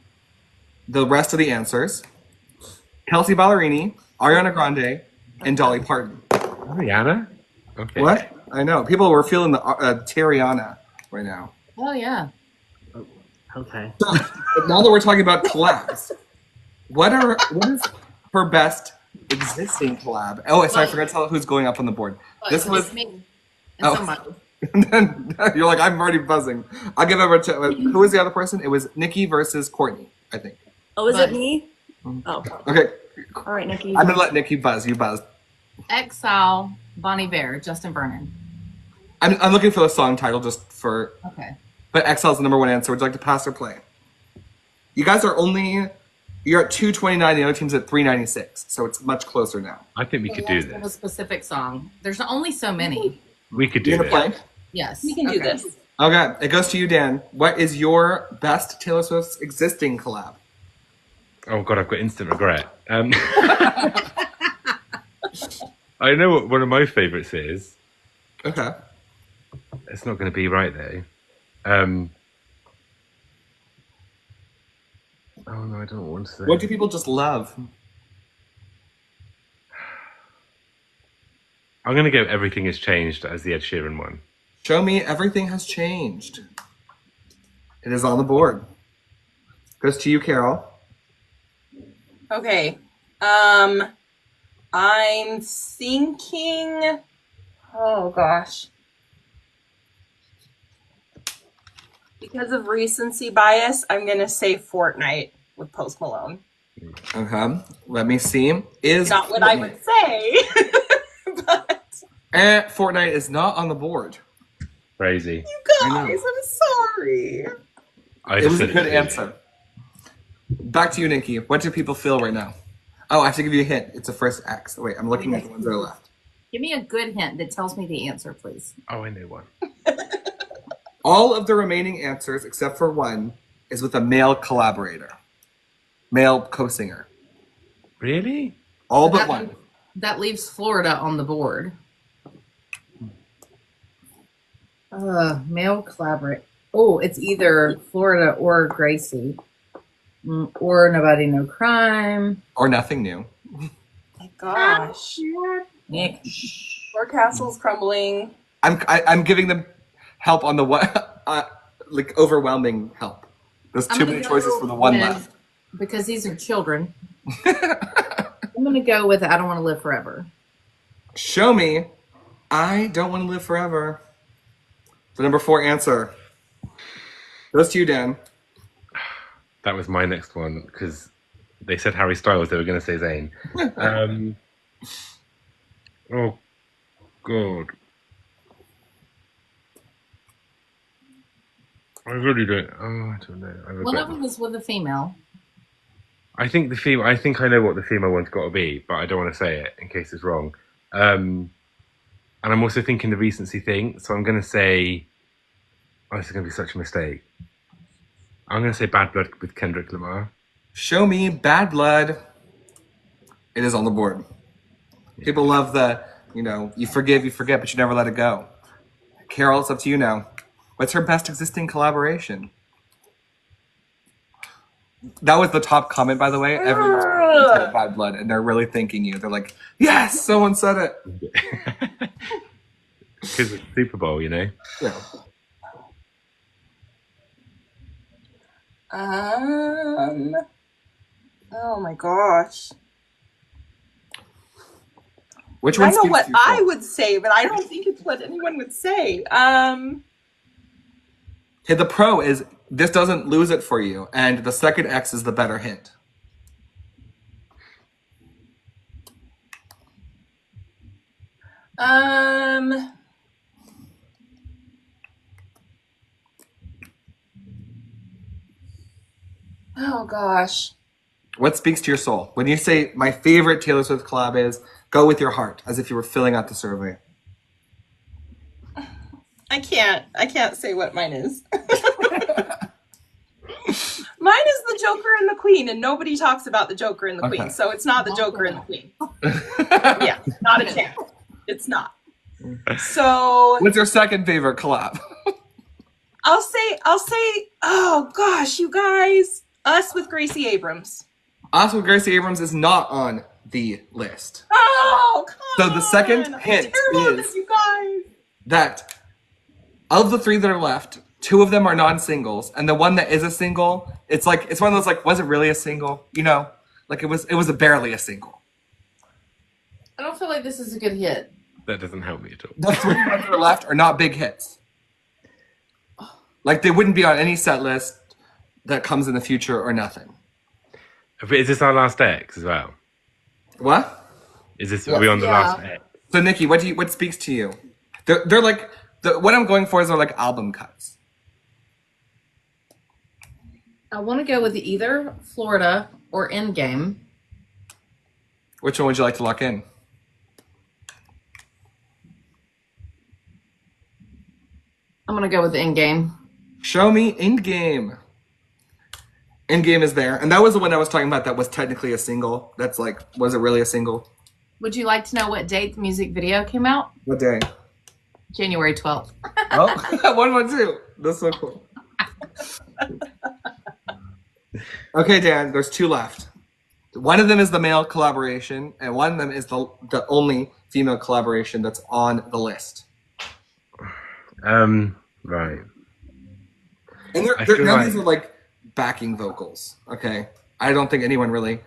rest of the answers: Kelsey Ballerini, Ariana Grande, and Dolly Parton. Rihanna? Okay. What? I know people were feeling the Tariana right now. Oh, yeah. Okay. But now that we're talking about collabs, what is her best existing collab? Oh, sorry, I forgot to tell who's going up on the board. This It's was. me. And Oh. somebody. And then you're like, I'm already buzzing. I'll give over to who was the other person? It was Nikki versus Courtney, I think. Oh, is But- it me? Oh. Okay, All right, Nikki. I'm gonna let Nikki buzz. You buzz. Exile, Bonnie Bear, Justin Vernon. I'm looking for the song title just for. Okay. But Excel's the number 1 answer. Would you like to pass or play? You guys are you're at 229. The other team's at 396, so it's much closer now. I think we could do A this. specific song. There's only so many. We could You do gonna this. play? Yes. we can do Okay. this. Okay, it goes to you, Dan. What is your best Taylor Swift's existing collab? Oh god, I've got instant regret. I know what one of my favourites is. Okay. It's not going to be right though. Oh no, I don't want to say. What do people just love? I'm gonna go Everything Has Changed as the Ed Sheeran one. Show me Everything Has Changed. It is on the board. Goes to you, Carol. Okay. I'm thinking. Oh gosh. Because of recency bias, I'm gonna say Fortnite with Post Malone. Let me see. Is Not what I would say, but Fortnite is not on the board. Crazy. you guys, I'm sorry. It was a good answer. Back to you, Nikki. What do people feel right now? Oh, I have to give you a hint. It's the first X. Wait, I'm looking at the ones that are left. Give me a good hint that tells me the answer, please. Oh, I know one. All of the remaining answers, except for one, is with a male collaborator, male co-singer. Really? All but one. That leaves Florida on the board. Male collaborate. Oh, it's either Florida or Gracie. Or Nobody No Crime. Or Nothing New. My gosh. Nick. Our castle's crumbling. I'm giving them help on the one, like overwhelming help. There's too many choices for the one left. Because these are children. I'm going to go with I Don't Want to Live Forever. Show me I Don't Want to Live Forever. The number 4 answer. Goes to you, Dan. That was my next one because they said Harry Styles. They were going to say Zayn. Oh, God. I really don't. Oh, I don't know. One of them is with a female. I think the female. I think I know what the female one's got to be, but I don't want to say it in case it's wrong. And I'm also thinking the recency thing, so I'm going to say. Oh, this is going to be such a mistake. I'm going to say Bad Blood with Kendrick Lamar. Show me Bad Blood. It is on the board. People love the, you forgive, you forget, but you never let it go. Carol, it's up to you now. What's her best existing collaboration? That was the top comment, by the way. Everyone's said Bad Blood, and they're really thanking you. They're like, yes, someone said it. Because it's Super Bowl, Yeah. Oh my gosh. Which one? I know what I would say, but I don't think it's what anyone would say. Okay, the pro is this doesn't lose it for you, and the second X is the better hint. Oh gosh. What speaks to your soul? When you say my favorite Taylor Swift collab is, go with your heart, as if you were filling out the survey. I can't say what mine is. Mine is the Joker and the Queen, and nobody talks about the Joker and the Queen, so it's not the Joker and the Queen. Yeah, not a chance. It's not. So What's your second favorite collab? I'll say, oh gosh, you guys, Us with Gracie Abrams. Us with Gracie Abrams is not on the list. Oh, come So the second on. hint I'm terrible at is this, you guys. that of the 3 that are left, 2 of them are non-singles, and the one that is a single, it's one of those like, was it really a single? Like it was barely a single. I don't feel like this is a good hit. That doesn't help me at all. The 3 ones that are left are not big hits. Like they wouldn't be on any set list that comes in the future or nothing. But is this our last X as well? What? Is this? Are we on the last X? So Nikki, what speaks to you? They're like what I'm going for is they're like album cuts. I want to go with either Florida or Endgame. Which one would you like to lock in? I'm going to go with Endgame. Show me Endgame. Endgame is there. And that was the one I was talking about that was technically a single. That's like, was it really a single? Would you like to know what date the music video came out? What day? January 12th. Oh, 112. That's so cool. Okay, Dan, there's 2 left. One of them is the male collaboration, and one of them is the only female collaboration that's on the list. Right. And I feel now like- these are like backing vocals. Okay, I don't think anyone really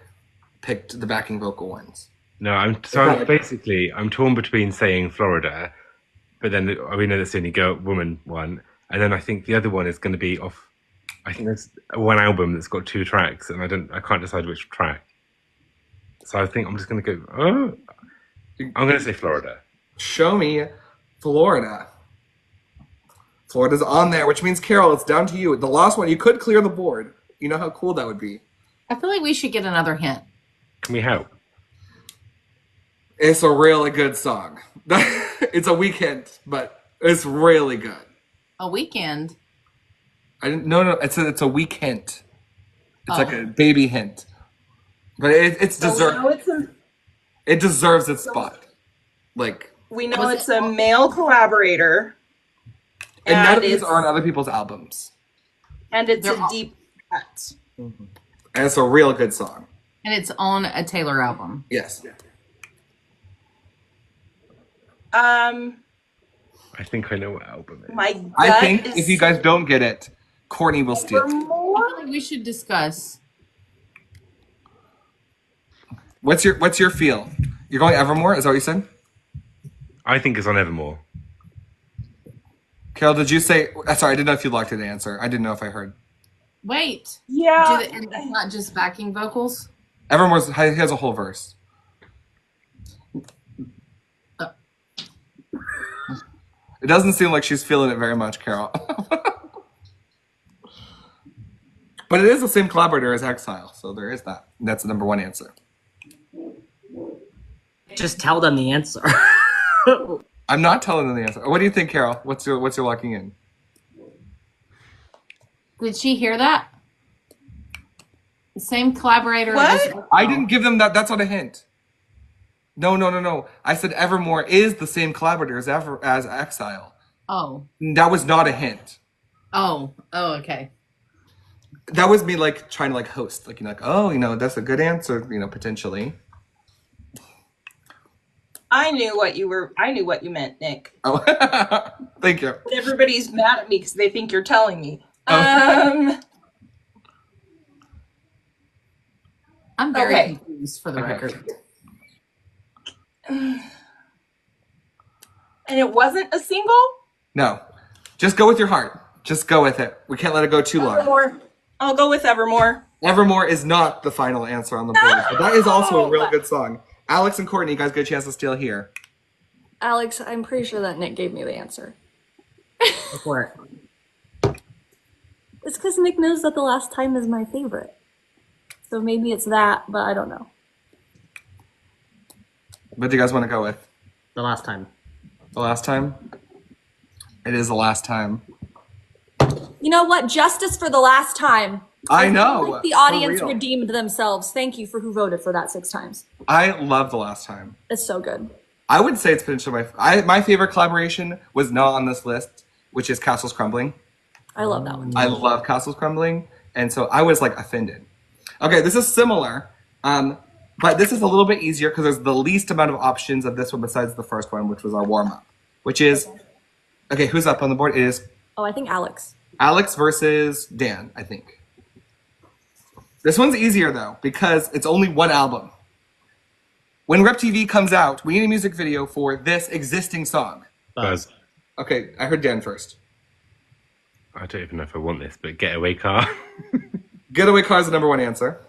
picked the backing vocal ones. No, I'm torn between saying Florida, but then we know that's the only woman one, and then I think the other one is going to be off. I think there's one album that's got 2 tracks, and I can't decide which track. So I think I'm just going to go. Oh, I'm going to say Florida. Show me Florida. Florida's on there, which means Carol, it's down to you. The last one, you could clear the board. You know how cool that would be. I feel like we should get another hint. Can we help? It's a really good song. It's a weak hint, but it's really good. A weekend. No, it's a weak hint. It's like a baby hint, but it's deserved. It deserves its spot. Like We know it's a male collaborator. and none of it's- these are on other people's albums. And it's They're a all- deep cut. And it's a real good song. And it's on a Taylor album. Yes. Um, I think I know what album it is. my gut I think is if you guys don't get it, Courtney will steal. I feel like we should discuss. What's your feel? You're going Evermore? Is that what you said? I think it's on Evermore. Carol, did you say? Sorry, I didn't know if you locked in the answer. I didn't know if I heard. Wait. Yeah. And it's not just backing vocals? Evermore has a whole verse. It doesn't seem like she's feeling it very much, Carol. But it is the same collaborator as Exile, so there is that. That's the number 1 answer. Just tell them the answer. I'm not telling them the answer. What do you think, Carol? What's your locking in? Did she hear that? The same collaborator. What? I didn't give them that. That's not a hint. No. I said Evermore is the same collaborator as Exile. Oh. That was not a hint. Oh, okay. That was me like trying to like host, like that's a good answer, potentially. I knew what you meant, Nick. Oh, thank you. Everybody's mad at me because they think you're telling me. Oh. I'm very Okay. confused for the Okay. record. And it wasn't a single? No, just go with your heart. Just go with it. We can't let it go too long. Evermore. I'll go with Evermore. Evermore is not the final answer on the board, but that is also a real good song. Alex and Courtney, you guys get a chance to steal here. Alex, I'm pretty sure that Nick gave me the answer. Go for it. It's because Nick knows that The Last Time is my favorite. So maybe it's that, but I don't know. What do you guys want to go with? The last time. The last time? It is the last time. You know what? Justice for The Last Time. I feel know. like the for audience real. redeemed themselves. Thank you for who voted for that 6 times. I love the last time. It's so good. I would say it's potentially my favorite collaboration was not on this list, which is Castles Crumbling. I love that one. I love Castles Crumbling, and so I was like offended. Okay, this is similar, but this is a little bit easier because there's the least amount of options of this one besides the first one, which was our warm up, which is okay. Who's up on the board? It is Oh, I think Alex. Alex versus Dan, I think. This one's easier though because it's only one album. When Rep TV comes out, we need a music video for this existing song. Buzz. Okay, I heard Dan first. I don't even know if I want this, but Getaway Car. Getaway Car is the number 1 answer.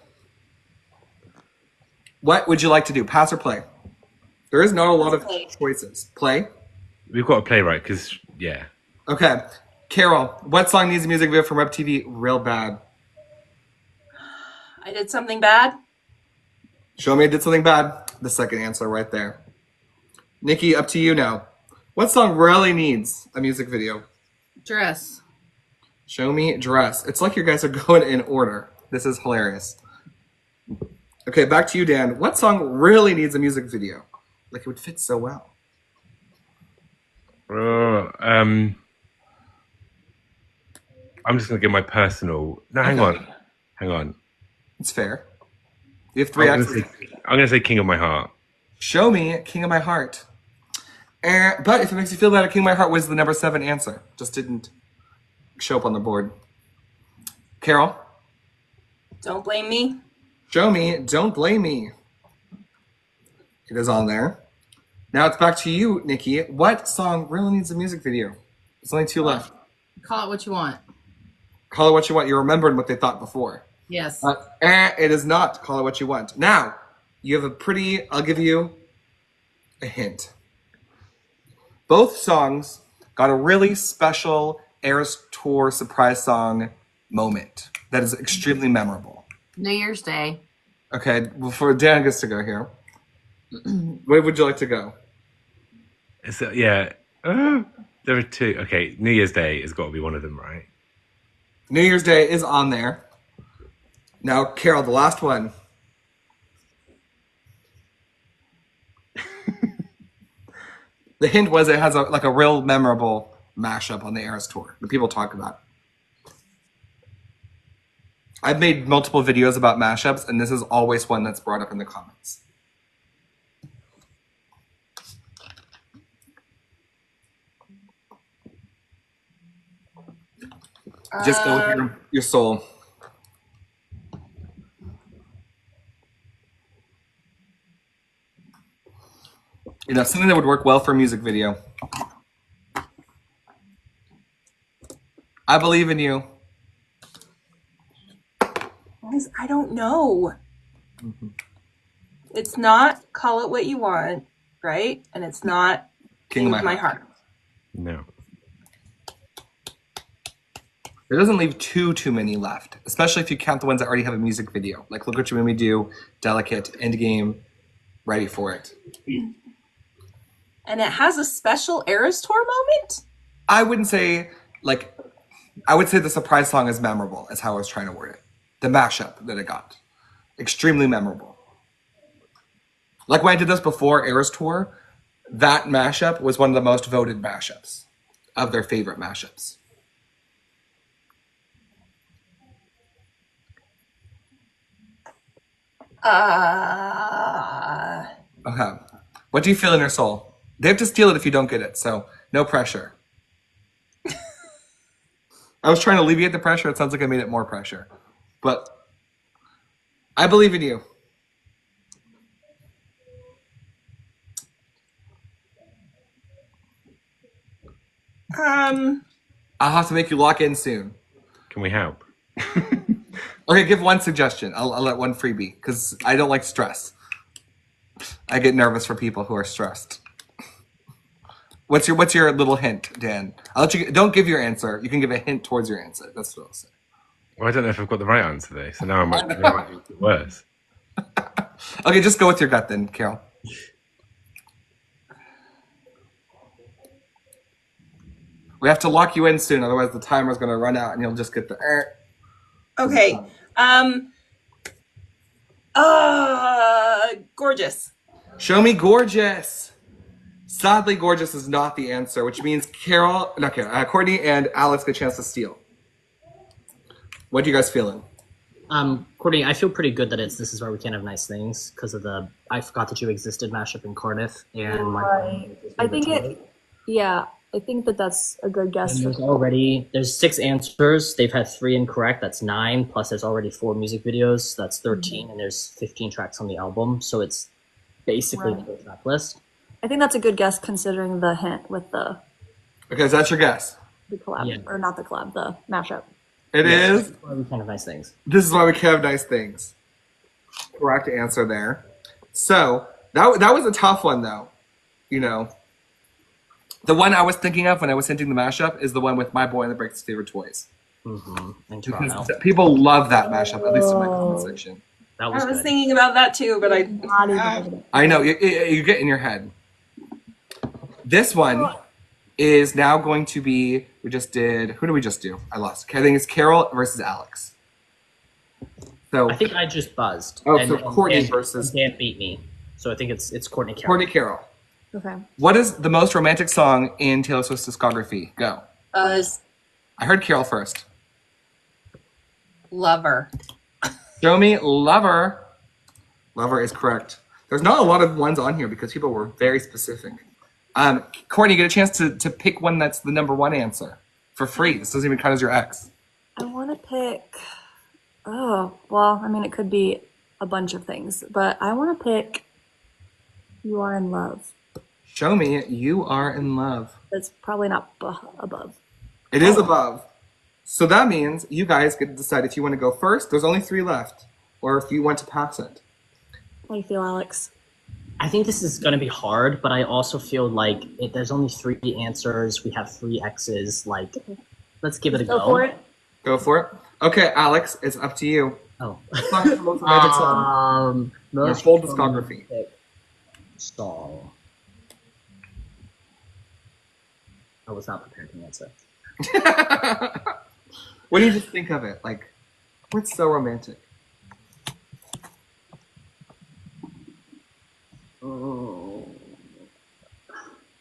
What would you like to do? Pass or play? There is not a lot of choices. Play? We've got to play right because, yeah. Okay. Carol, what song needs a music video from Rep TV real bad? I did something bad. Show me I did something bad. The second answer right there. Nikki, up to you now. What song really needs a music video? Dress. Show me Dress. It's like you guys are going in order. This is hilarious. Okay, back to you, Dan. What song really needs a music video? Like it would fit so well. I'm just going to give my personal... No, hang on. It's fair. You have 3 I'm acts. going to say King of My Heart. Show me King of My Heart. But if it makes you feel better, King of My Heart was the number 7 answer. Just didn't show up on the board. Carol? Don't blame me. Show me Don't Blame Me. It is on there. Now it's back to you, Nikki. What song really needs a music video? There's only 2 left. Call it what you want. Call it what you want. You're remembering what they thought before. Yes. It is not Call It What You Want. Now, you have I'll give you a hint. Both songs got a really special Eras Tour surprise song moment that is extremely memorable. New Year's Day. Okay, before Dan gets to go here, where would you like to go? So, yeah. There are 2. Okay, New Year's Day has got to be one of them, right? New Year's Day is on there. Now, Carol, the last one. The hint was it has a real memorable mashup on the Eras Tour that people talk about. I've made multiple videos about mashups, and this is always one that's brought up in the comments. Just go with your soul. You know, something that would work well for a music video. I believe in you. Guys, I don't know. It's not Call It What You Want, right? And it's not King of My Heart. No. It doesn't leave too many left, especially if you count the ones that already have a music video. Like Look What You Made Me Do, Delicate, Endgame, Ready for It. And it has a special Eras Tour moment? I wouldn't say, I would say the surprise song is memorable, is how I was trying to word it. The mashup that it got. Extremely memorable. Like when I did this before Eras Tour, that mashup was one of the most voted mashups of their favorite mashups. Okay. What do you feel in your soul? They have to steal it if you don't get it, so no pressure. I was trying to alleviate the pressure. It sounds like I made it more pressure. But I believe in you. I'll have to make you lock in soon. Can we help? Okay, give one suggestion. I'll let one freebie because I don't like stress. I get nervous for people who are stressed. What's your little hint, Dan? I'll let you. Don't give your answer. You can give a hint towards your answer. That's what I'll say. Well, I don't know if I've got the right answer though, so now I might do it worse. Okay, just go with your gut then, Carol. We have to lock you in soon, otherwise the timer's going to run out and you'll just get the. Okay. Gorgeous. Show me Gorgeous. Sadly, Gorgeous is not the answer, which means Courtney and Alex get a chance to steal. What are you guys feeling? Courtney, I feel pretty good that This Is Why We Can't Have Nice Things because of the I Forgot That You Existed mashup in Cardiff. And I think that's a good guess. And there's 6 answers. They've had 3 incorrect. That's 9. Plus there's already 4 music videos. That's 13. And there's 15 tracks on the album. So it's basically the track list. I think that's a good guess considering the hint with the Okay, so that's your guess. collab, or not the collab, the mashup. It is. This Is Why We Can't Have Nice Things. This Is Why We Can't Have Nice Things. Correct answer there. So that was a tough one though. You know, the one I was thinking of when I was hinting the mashup is the one with My Boy and the Breaks His Favorite Toys. And Because Toronto. people love that mashup, at least in my comment section. That I was good. thinking about that too, but I know, you get in your head. This one is now going to be, who did we just do? I lost. I think it's Carol versus Alex. So I think I just buzzed. so Courtney versus Dan beat me. So I think it's Courtney Carroll. Courtney Carroll. Okay. What is the most romantic song in Taylor Swift's discography? Go. I heard Carol first. Lover. Show me Lover. Lover is correct. There's not a lot of ones on here because people were very specific. Courtney, you get a chance to pick one that's the number one answer for free. This doesn't even count as your ex. I want to pick. Oh, well, I mean, it could be a bunch of things, but I want to pick You Are in Love. Show me You Are in Love. That's probably not above. It is above. So that means you guys get to decide if you want to go first. There's only 3 left. Or if you want to pass it. How do you feel, Alex? I think this is going to be hard, but I also feel like there's only 3 answers. We have 3 X's. Like, let's give it a go. Go for it. Go for it. Okay, Alex, it's up to you. Oh. Song is the most romantic song. Your Most full discography. romantic song. I was not prepared to answer. What do you just think of it? Like, what's so romantic? Oh.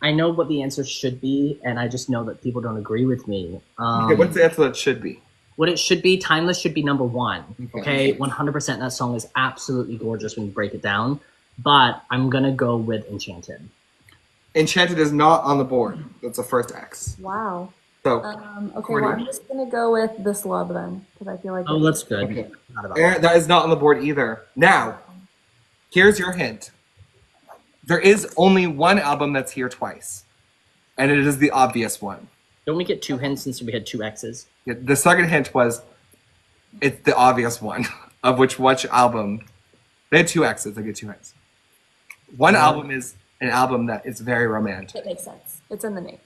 I know what the answer should be, and I just know that people don't agree with me. Okay, what's the answer that should be? What it should be, Timeless should be number 1. Okay. Okay, 100% that song is absolutely gorgeous when you break it down. But I'm going to go with Enchanted. Enchanted is not on the board. That's the first X. Wow. So, Okay, Courtney. well, I'm just going to go with This Love then, because I feel like... Oh, that's good. Okay. Not about Aaron, that is not on the board either. Now, here's your hint. There is only one album that's here twice. And it is the obvious one. Don't we get 2 hints since we had 2 X's? The second hint was, it's the obvious one of which album. They had 2 X's. They get 2 hints. One album is an album that is very romantic. It makes sense. It's in the name.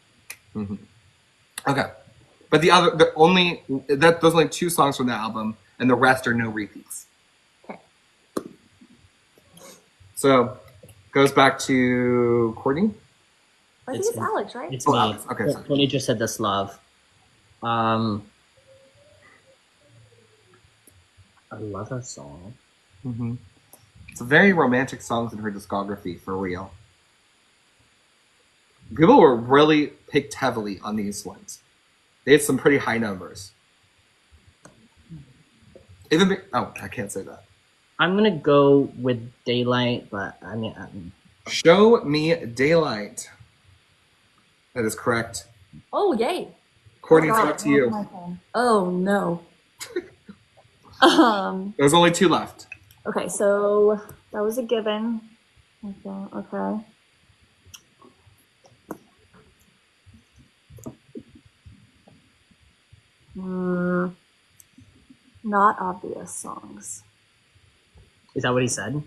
Mm-hmm. Okay, but those only 2 songs from the album, and the rest are no repeats. Okay. So, goes back to Courtney. I think it's Alex, right? It's Oh, me. Alex. Okay, sorry. Courtney just said This Love. I love that song. Mm-hmm. It's a very romantic songs in her discography, for real. People were really picked heavily on these ones. They had some pretty high numbers. I can't say that. I'm going to go with Daylight, but I mean... Show Me Daylight. That is correct. Oh, yay. Courtney, it's up to you. Oh, no. There's only 2 left. Okay, so that was a given. Okay. Not obvious songs. Is that what he said?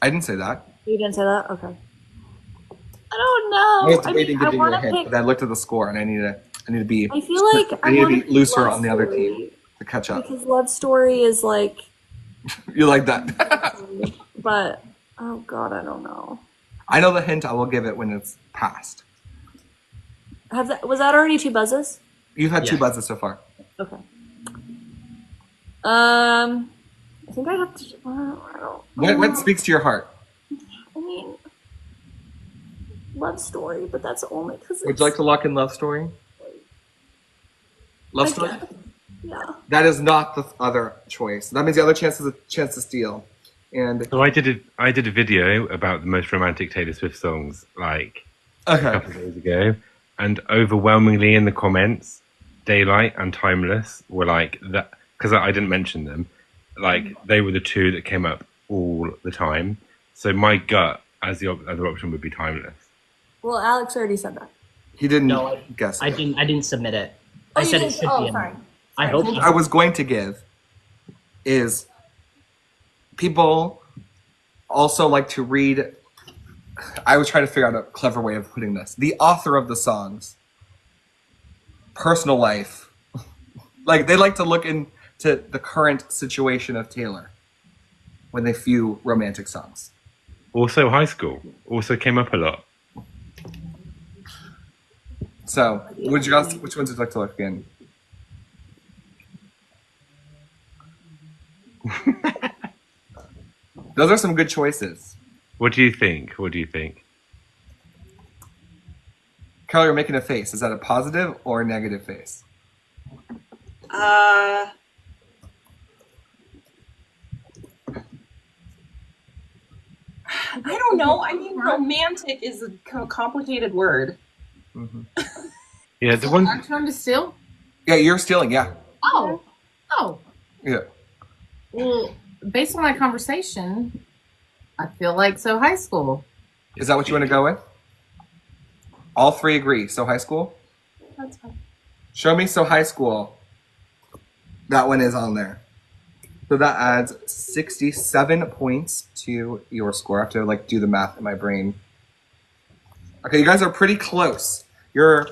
I didn't say that. You didn't say that? Okay. I don't I know. was debating giving you a hint, pick... but I looked at the score and I need to be. I feel like I need to be pick looser Love on the other Story, team to catch up. because Love Story is like, You like that? but oh god, I don't know. I know the hint. I will give it when it's passed. Was that already 2 buzzes? You've had 2 Yeah. buzzes so far. Okay. I think I have to. I don't. What speaks to your heart? I mean, Love Story, but that's only because. Would you like to lock in Love Story? Love Story? Yeah. That is not the other choice. That means the other chance is a chance to steal. And So I did a video about the most romantic Taylor Swift songs like a couple of days ago, and overwhelmingly in the comments, Daylight and Timeless were like that, because I didn't mention them. Like they were the 2 that came up all the time. So my gut as the other option would be Timeless. Well, Alex already said that. he didn't No, guess. I it. didn't submit it. Oh, I you said didn't? it should Oh, be in sorry. there. I hope I was going to give is people also like to read. I was trying to figure out a clever way of putting this. The author of the songs, personal life, like they like to look into the current situation of Taylor when they view romantic songs. Also High School also came up a lot. So, which ones would you like to look in? Those are some good choices. What do you think? What do you think? Carol, you're making a face. Is that a positive or a negative face? I don't know. I mean, romantic is a complicated word. Mm-hmm. Yeah, the one. Our turn to steal? Yeah, you're stealing. Yeah. Oh. Yeah. Well, based on that conversation, I feel like so high school. Is that what you want to go with? All three agree. So high school? That's fine. Show me So High School. That one is on there. So that adds 67 points to your score. I have to do the math in my brain. Okay, you guys are pretty close. You're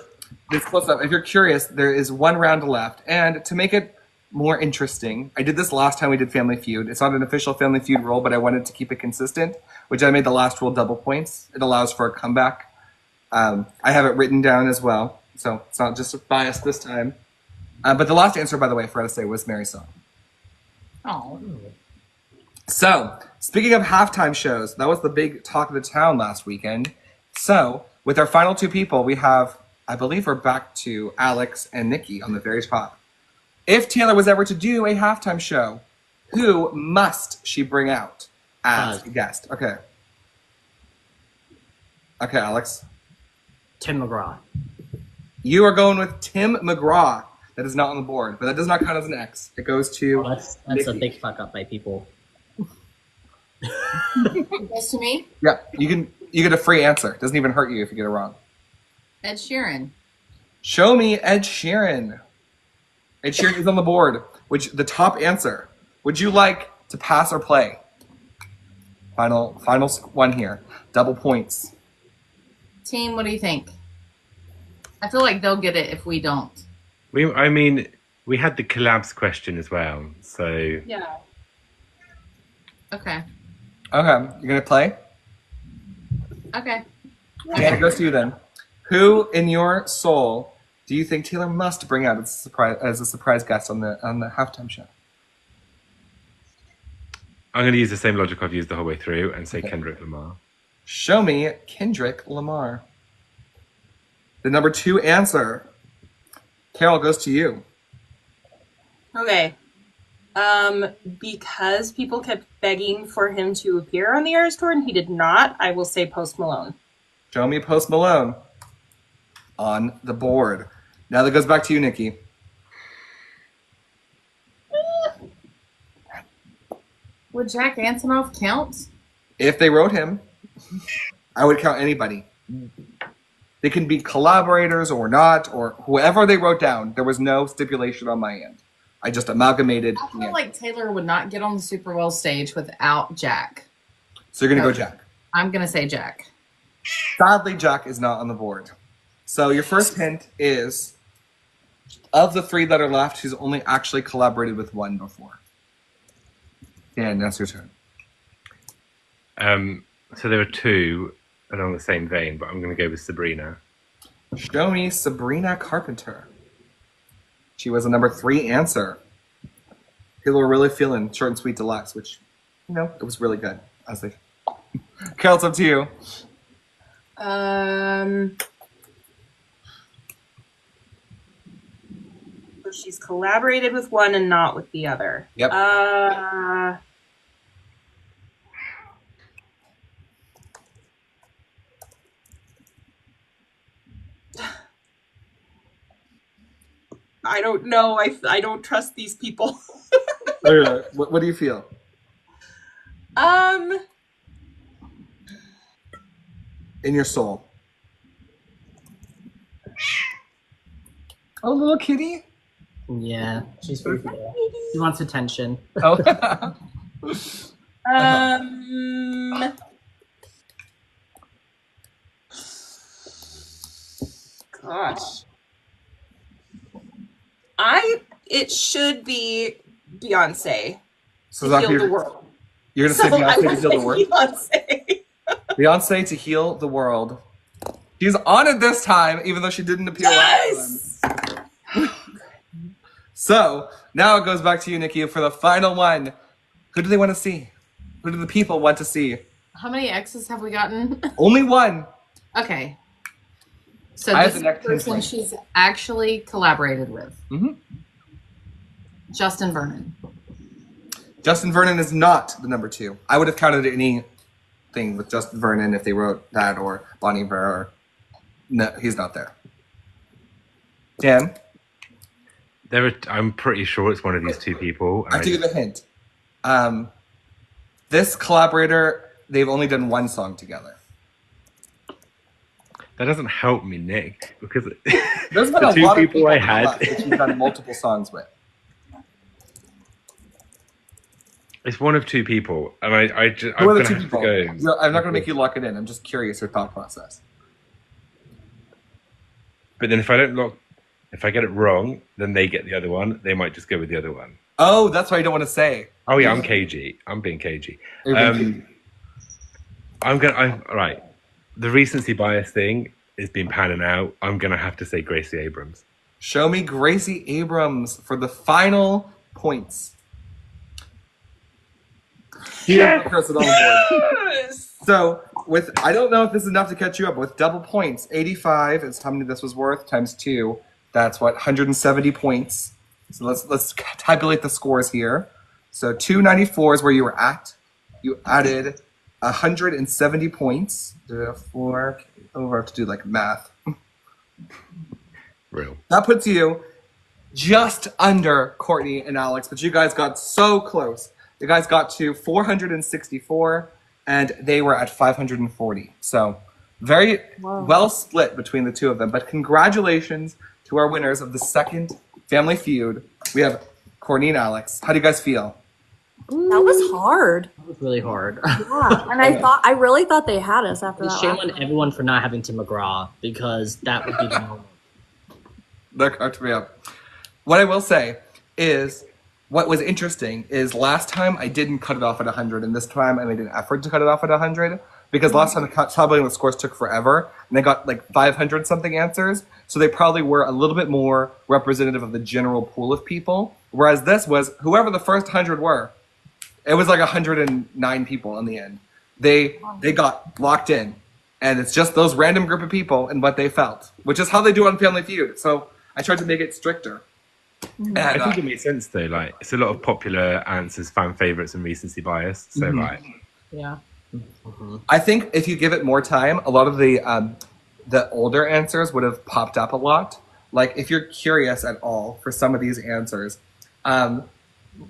this close up. If you're curious, there is one round left. And to make it more interesting, I did this last time we did Family Feud. It's not an official Family Feud rule, but I wanted to keep it consistent, which I made the last rule double points. It allows for a comeback. I have it written down as well, so it's not just a bias this time. But the last answer, by the way, I forgot to say, was Mary's Song. Oh. So, speaking of halftime shows, that was the big talk of the town last weekend. So, with our final two people, we have, I believe we're back to Alex and Nikki on the very top. If Taylor was ever to do a halftime show, who must she bring out as a guest? Okay. Okay, Alex. Tim McGraw. You are going with Tim McGraw. That is not on the board, but that does not count as an X. It goes to That's Nikki. a big fuck up by people. It goes to me? Yeah, you get a free answer. It doesn't even hurt you if you get it wrong. Ed Sheeran. Show me Ed Sheeran. Ed Sheeran is on the board. Which the top answer. Would you like to pass or play? Final one here. Double points. Team, what do you think? I feel like they'll get it if we don't. We had the collabs question as well, so Yeah. Okay. Okay, you're gonna play? Okay. Yeah, it goes to you then. Who in your soul do you think Taylor must bring out as a surprise guest on the halftime show? I'm going to use the same logic I've used the whole way through and say Kendrick Lamar. Show me Kendrick Lamar. The number 2 answer. Carol, goes to you. Okay. Because people kept begging for him to appear on the Eras Tour and he did not, I will say Post Malone. Show me Post Malone on the board. Now that goes back to you, Nikki. Would Jack Antonoff count? If they wrote him, I would count anybody. They can be collaborators or not, or whoever they wrote down. There was no stipulation on my end. I just amalgamated. I feel like Taylor would not get on the Super Bowl stage without Jack. So you're going to go Jack. I'm going to say Jack. Sadly, Jack is not on the board. So your first hint is, of the 3 that are left, she's only actually collaborated with one before. Dan, that's your turn. So there were 2 along the same vein, but I'm going to go with Sabrina. Show me Sabrina Carpenter. She was a number 3 answer. People were really feeling Short and Sweet Deluxe, which, it was really good. Carol, it's up to you. So she's collaborated with one and not with the other. Yep. I don't know. I don't trust these people. Okay, what do you feel? In your soul. Oh, little kitty. Yeah, she's very cool. She wants attention. Oh. Gosh. It should be Beyonce. So To that heal the world. You're going to say I Beyonce will to heal the world? Beyonce. Beyonce to heal the world. She's on it this time, even though she didn't appear last time. So, now it goes back to you, Nikki, for the final one. Who do they want to see? Who do the people want to see? How many X's have we gotten? Only one. Okay. So I have this the is next the person hint. she's actually collaborated with. Mm-hmm. Justin Vernon. Justin Vernon is not the number 2. I would have counted any thing with just Vernon if they wrote that, or Bonnie Ver. Or... No, he's not there. Dan? I'm pretty sure it's one of these two people. I have to give a hint. This collaborator, they've only done one song together. That doesn't help me, Nick, because There's been the a two lot of people I on the had. left that you've done multiple songs with. It's one of two people, and I'm Who are gonna the two have people? to go. I'm not going to make you lock it in. I'm just curious your thought process. But then if I get it wrong, then they get the other one. They might just go with the other one. Oh, that's why I don't want to say. Oh yeah, I'm cagey. I'm being cagey. You're being All right. The recency bias thing has been panning out. I'm gonna have to say Gracie Abrams. Show me Gracie Abrams for the final points. Yeah. Person on the board. So I don't know if this is enough to catch you up, but with double points, 85 is how many this was worth times 2. That's what, 170 points. So let's tabulate the scores here. So 294 is where you were at. You added 170 points. 4 over. I have to do like math. Real. That puts you just under Courtney and Alex, but you guys got so close. You guys got to 464, and they were at 540. So very well split between the two of them. But congratulations to our winners of the second Family Feud. We have Courtney and Alex. How do you guys feel? That was hard. That was really hard. Yeah, and I really thought they had us after that. Shame on everyone for not having Tim McGraw, because that would be the moment. That cracked me up. What I will say is, what was interesting is last time I didn't cut it off at 100, and this time I made an effort to cut it off at 100, because last time tabulating the scores took forever, and they got like 500 something answers, so they probably were a little bit more representative of the general pool of people, whereas this was whoever the first 100 were. It was like 109 people in the end. They got locked in, and it's just those random group of people and what they felt, which is how they do on Family Feud. So I tried to make it stricter. And, I think it makes sense though. Like, it's a lot of popular answers, fan favorites, and recency bias. So like, Yeah. I think if you give it more time, a lot of the older answers would have popped up a lot. Like, if you're curious at all for some of these answers,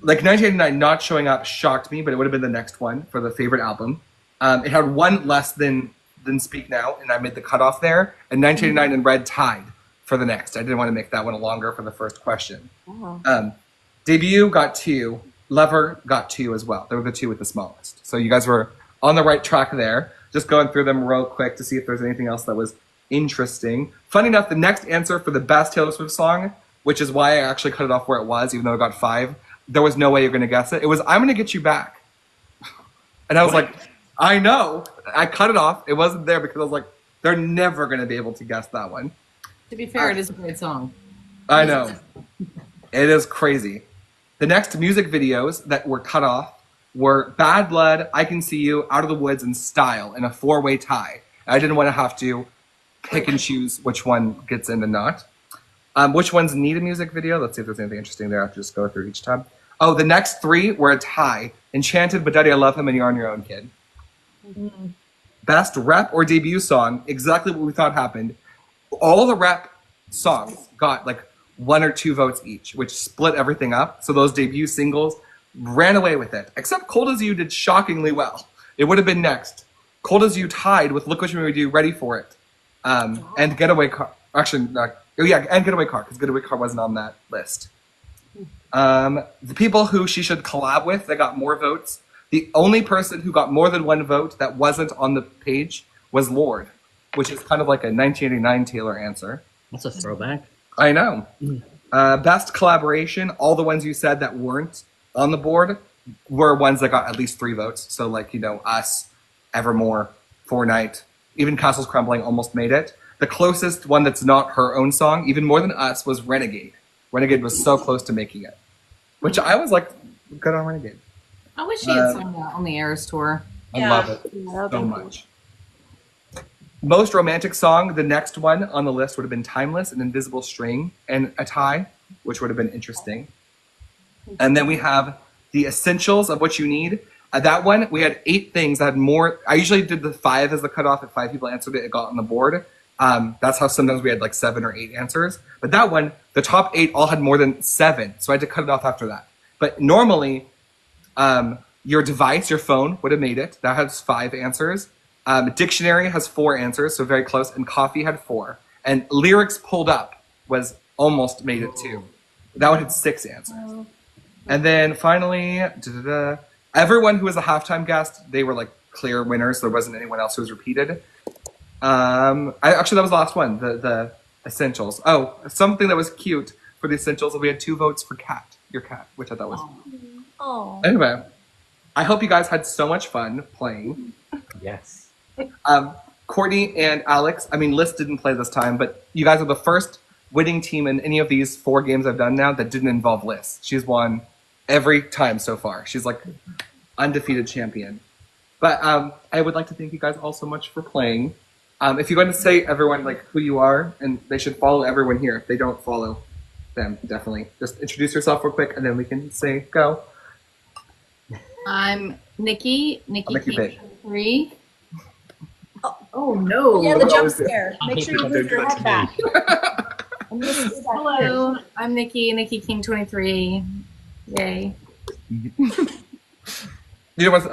like 1989 not showing up shocked me, but it would have been the next one for the favorite album. It had one less than Speak Now, and I made the cutoff there. And 1989 and Red tied for the next. I didn't want to make that one longer for the first question. Wow. Debut got 2. Lover got 2 as well. They were the 2 with the smallest. So you guys were on the right track there. Just going through them real quick to see if there's anything else that was interesting. Funny enough, the next answer for the best Taylor Swift song, which is why I actually cut it off where it was, even though I got 5, there was no way you're going to guess it. It was I'm Gonna Get You Back. And I was like, I know. I cut it off. It wasn't there because I was like, they're never going to be able to guess that one. To be fair, it is a great song. I know. It is crazy. The next music videos that were cut off were Bad Blood, I Can See You, Out of the Woods, and Style in a 4-way tie. I didn't want to have to pick and choose which one gets in and not. Which ones need a music video? Let's see if there's anything interesting there. I have to just go through each tab. Oh, the next 3 were a tie. Enchanted, But Daddy, I Love Him, and You're on Your Own, Kid. Mm-hmm. Best rep or debut song, exactly what we thought happened. All the rep songs got like 1 or 2 votes each, which split everything up. So those debut singles ran away with it. Except Cold As You did shockingly well. It would have been next. Cold As You tied with Look What You Made Me Do, Ready For It. And Getaway Car. Actually, and Getaway Car, because Getaway Car wasn't on that list. The people who she should collab with, they got more votes. The only person who got more than 1 vote that wasn't on the page was Lorde, which is kind of like a 1989 Taylor answer. That's a throwback. I know. Best collaboration, all the ones you said that weren't on the board were ones that got at least 3 votes. So like, Us, Evermore, Fortnite, even Castles Crumbling almost made it. The closest one that's not her own song, even more than Us, was Renegade. Renegade was so close to making it, which I was like, good on Renegade. I wish she had sung that on the Eras tour. I love it so much. Most romantic song, the next one on the list would have been Timeless and Invisible String and a tie, which would have been interesting. And then we have the essentials of what you need. That one, we had 8 things that had more. I usually did the 5 as the cutoff. If 5 people answered it, it got on the board. That's how sometimes we had like 7 or 8 answers. But that one, the top 8 all had more than 7. So I had to cut it off after that. But normally, your device, your phone, would have made it. That has 5 answers. Dictionary has 4 answers, so very close. And coffee had 4. And lyrics pulled up was almost made it too. That one had 6 answers. And then finally, everyone who was a halftime guest, they were like clear winners. There wasn't anyone else who was repeated. Actually, that was the last one, the essentials. Oh, something that was cute for the essentials. We had 2 votes for your cat, which I thought was. Oh. Anyway, I hope you guys had so much fun playing. Yes. Courtney and Alex, I mean, Liz didn't play this time, but you guys are the first winning team in any of these 4 games I've done now that didn't involve Liz. She's won every time so far. She's like undefeated champion. But I would like to thank you guys all so much for playing. If you're going to say everyone like who you are, and they should follow everyone here. If they don't follow them, definitely just introduce yourself real quick, and then we can say go. I'm Nikki. Nikki I'll make you big. King 3. Oh no! Yeah, the What jump was it? scare. I Make hate sure you people move do your that head to back. me. I'm gonna do that Hello, I'm Nikki King 23. Yay! You know what's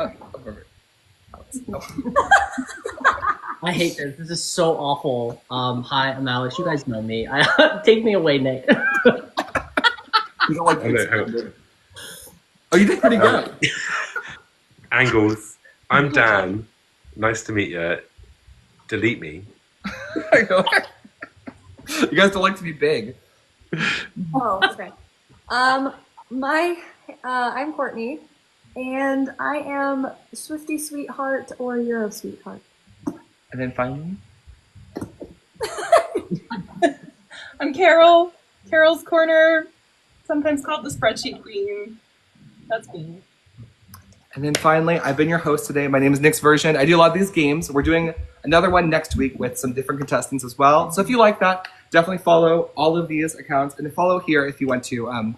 I hate this. This is so awful. Hi, I'm Alex. You guys know me. Take me away, Nick. you don't like Hello. Oh, you did pretty good. Angles. I'm Dan. Nice to meet you. Delete me. You guys don't like to be big. Oh, okay. I'm Courtney, and I am Swifty Sweetheart or Euro Sweetheart. And then finally, I'm Carol. Carol's Corner, sometimes called the Spreadsheet Queen. That's me. And then finally, I've been your host today. My name is Nick's Version. I do a lot of these games. We're doing another one next week with some different contestants as well. So if you like that, definitely follow all of these accounts and follow here if you want to,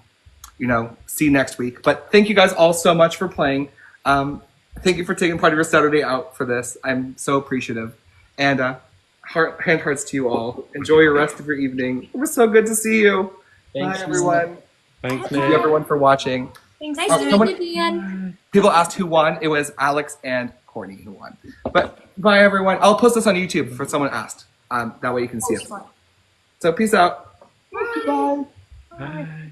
see next week. But thank you guys all so much for playing. Thank you for taking part of your Saturday out for this. I'm so appreciative. And hand hearts to you all. Enjoy your rest of your evening. It was so good to see you. Thanks, Bye, everyone. Thanks, Thank you, Nick. everyone, for watching. Thanks. Nice Oh, to someone- meet you, Dan. People asked who won. It was Alex and Courtney who won. But bye, everyone. I'll post this on YouTube for someone asked. That way you can see it. So peace out. Bye. Bye.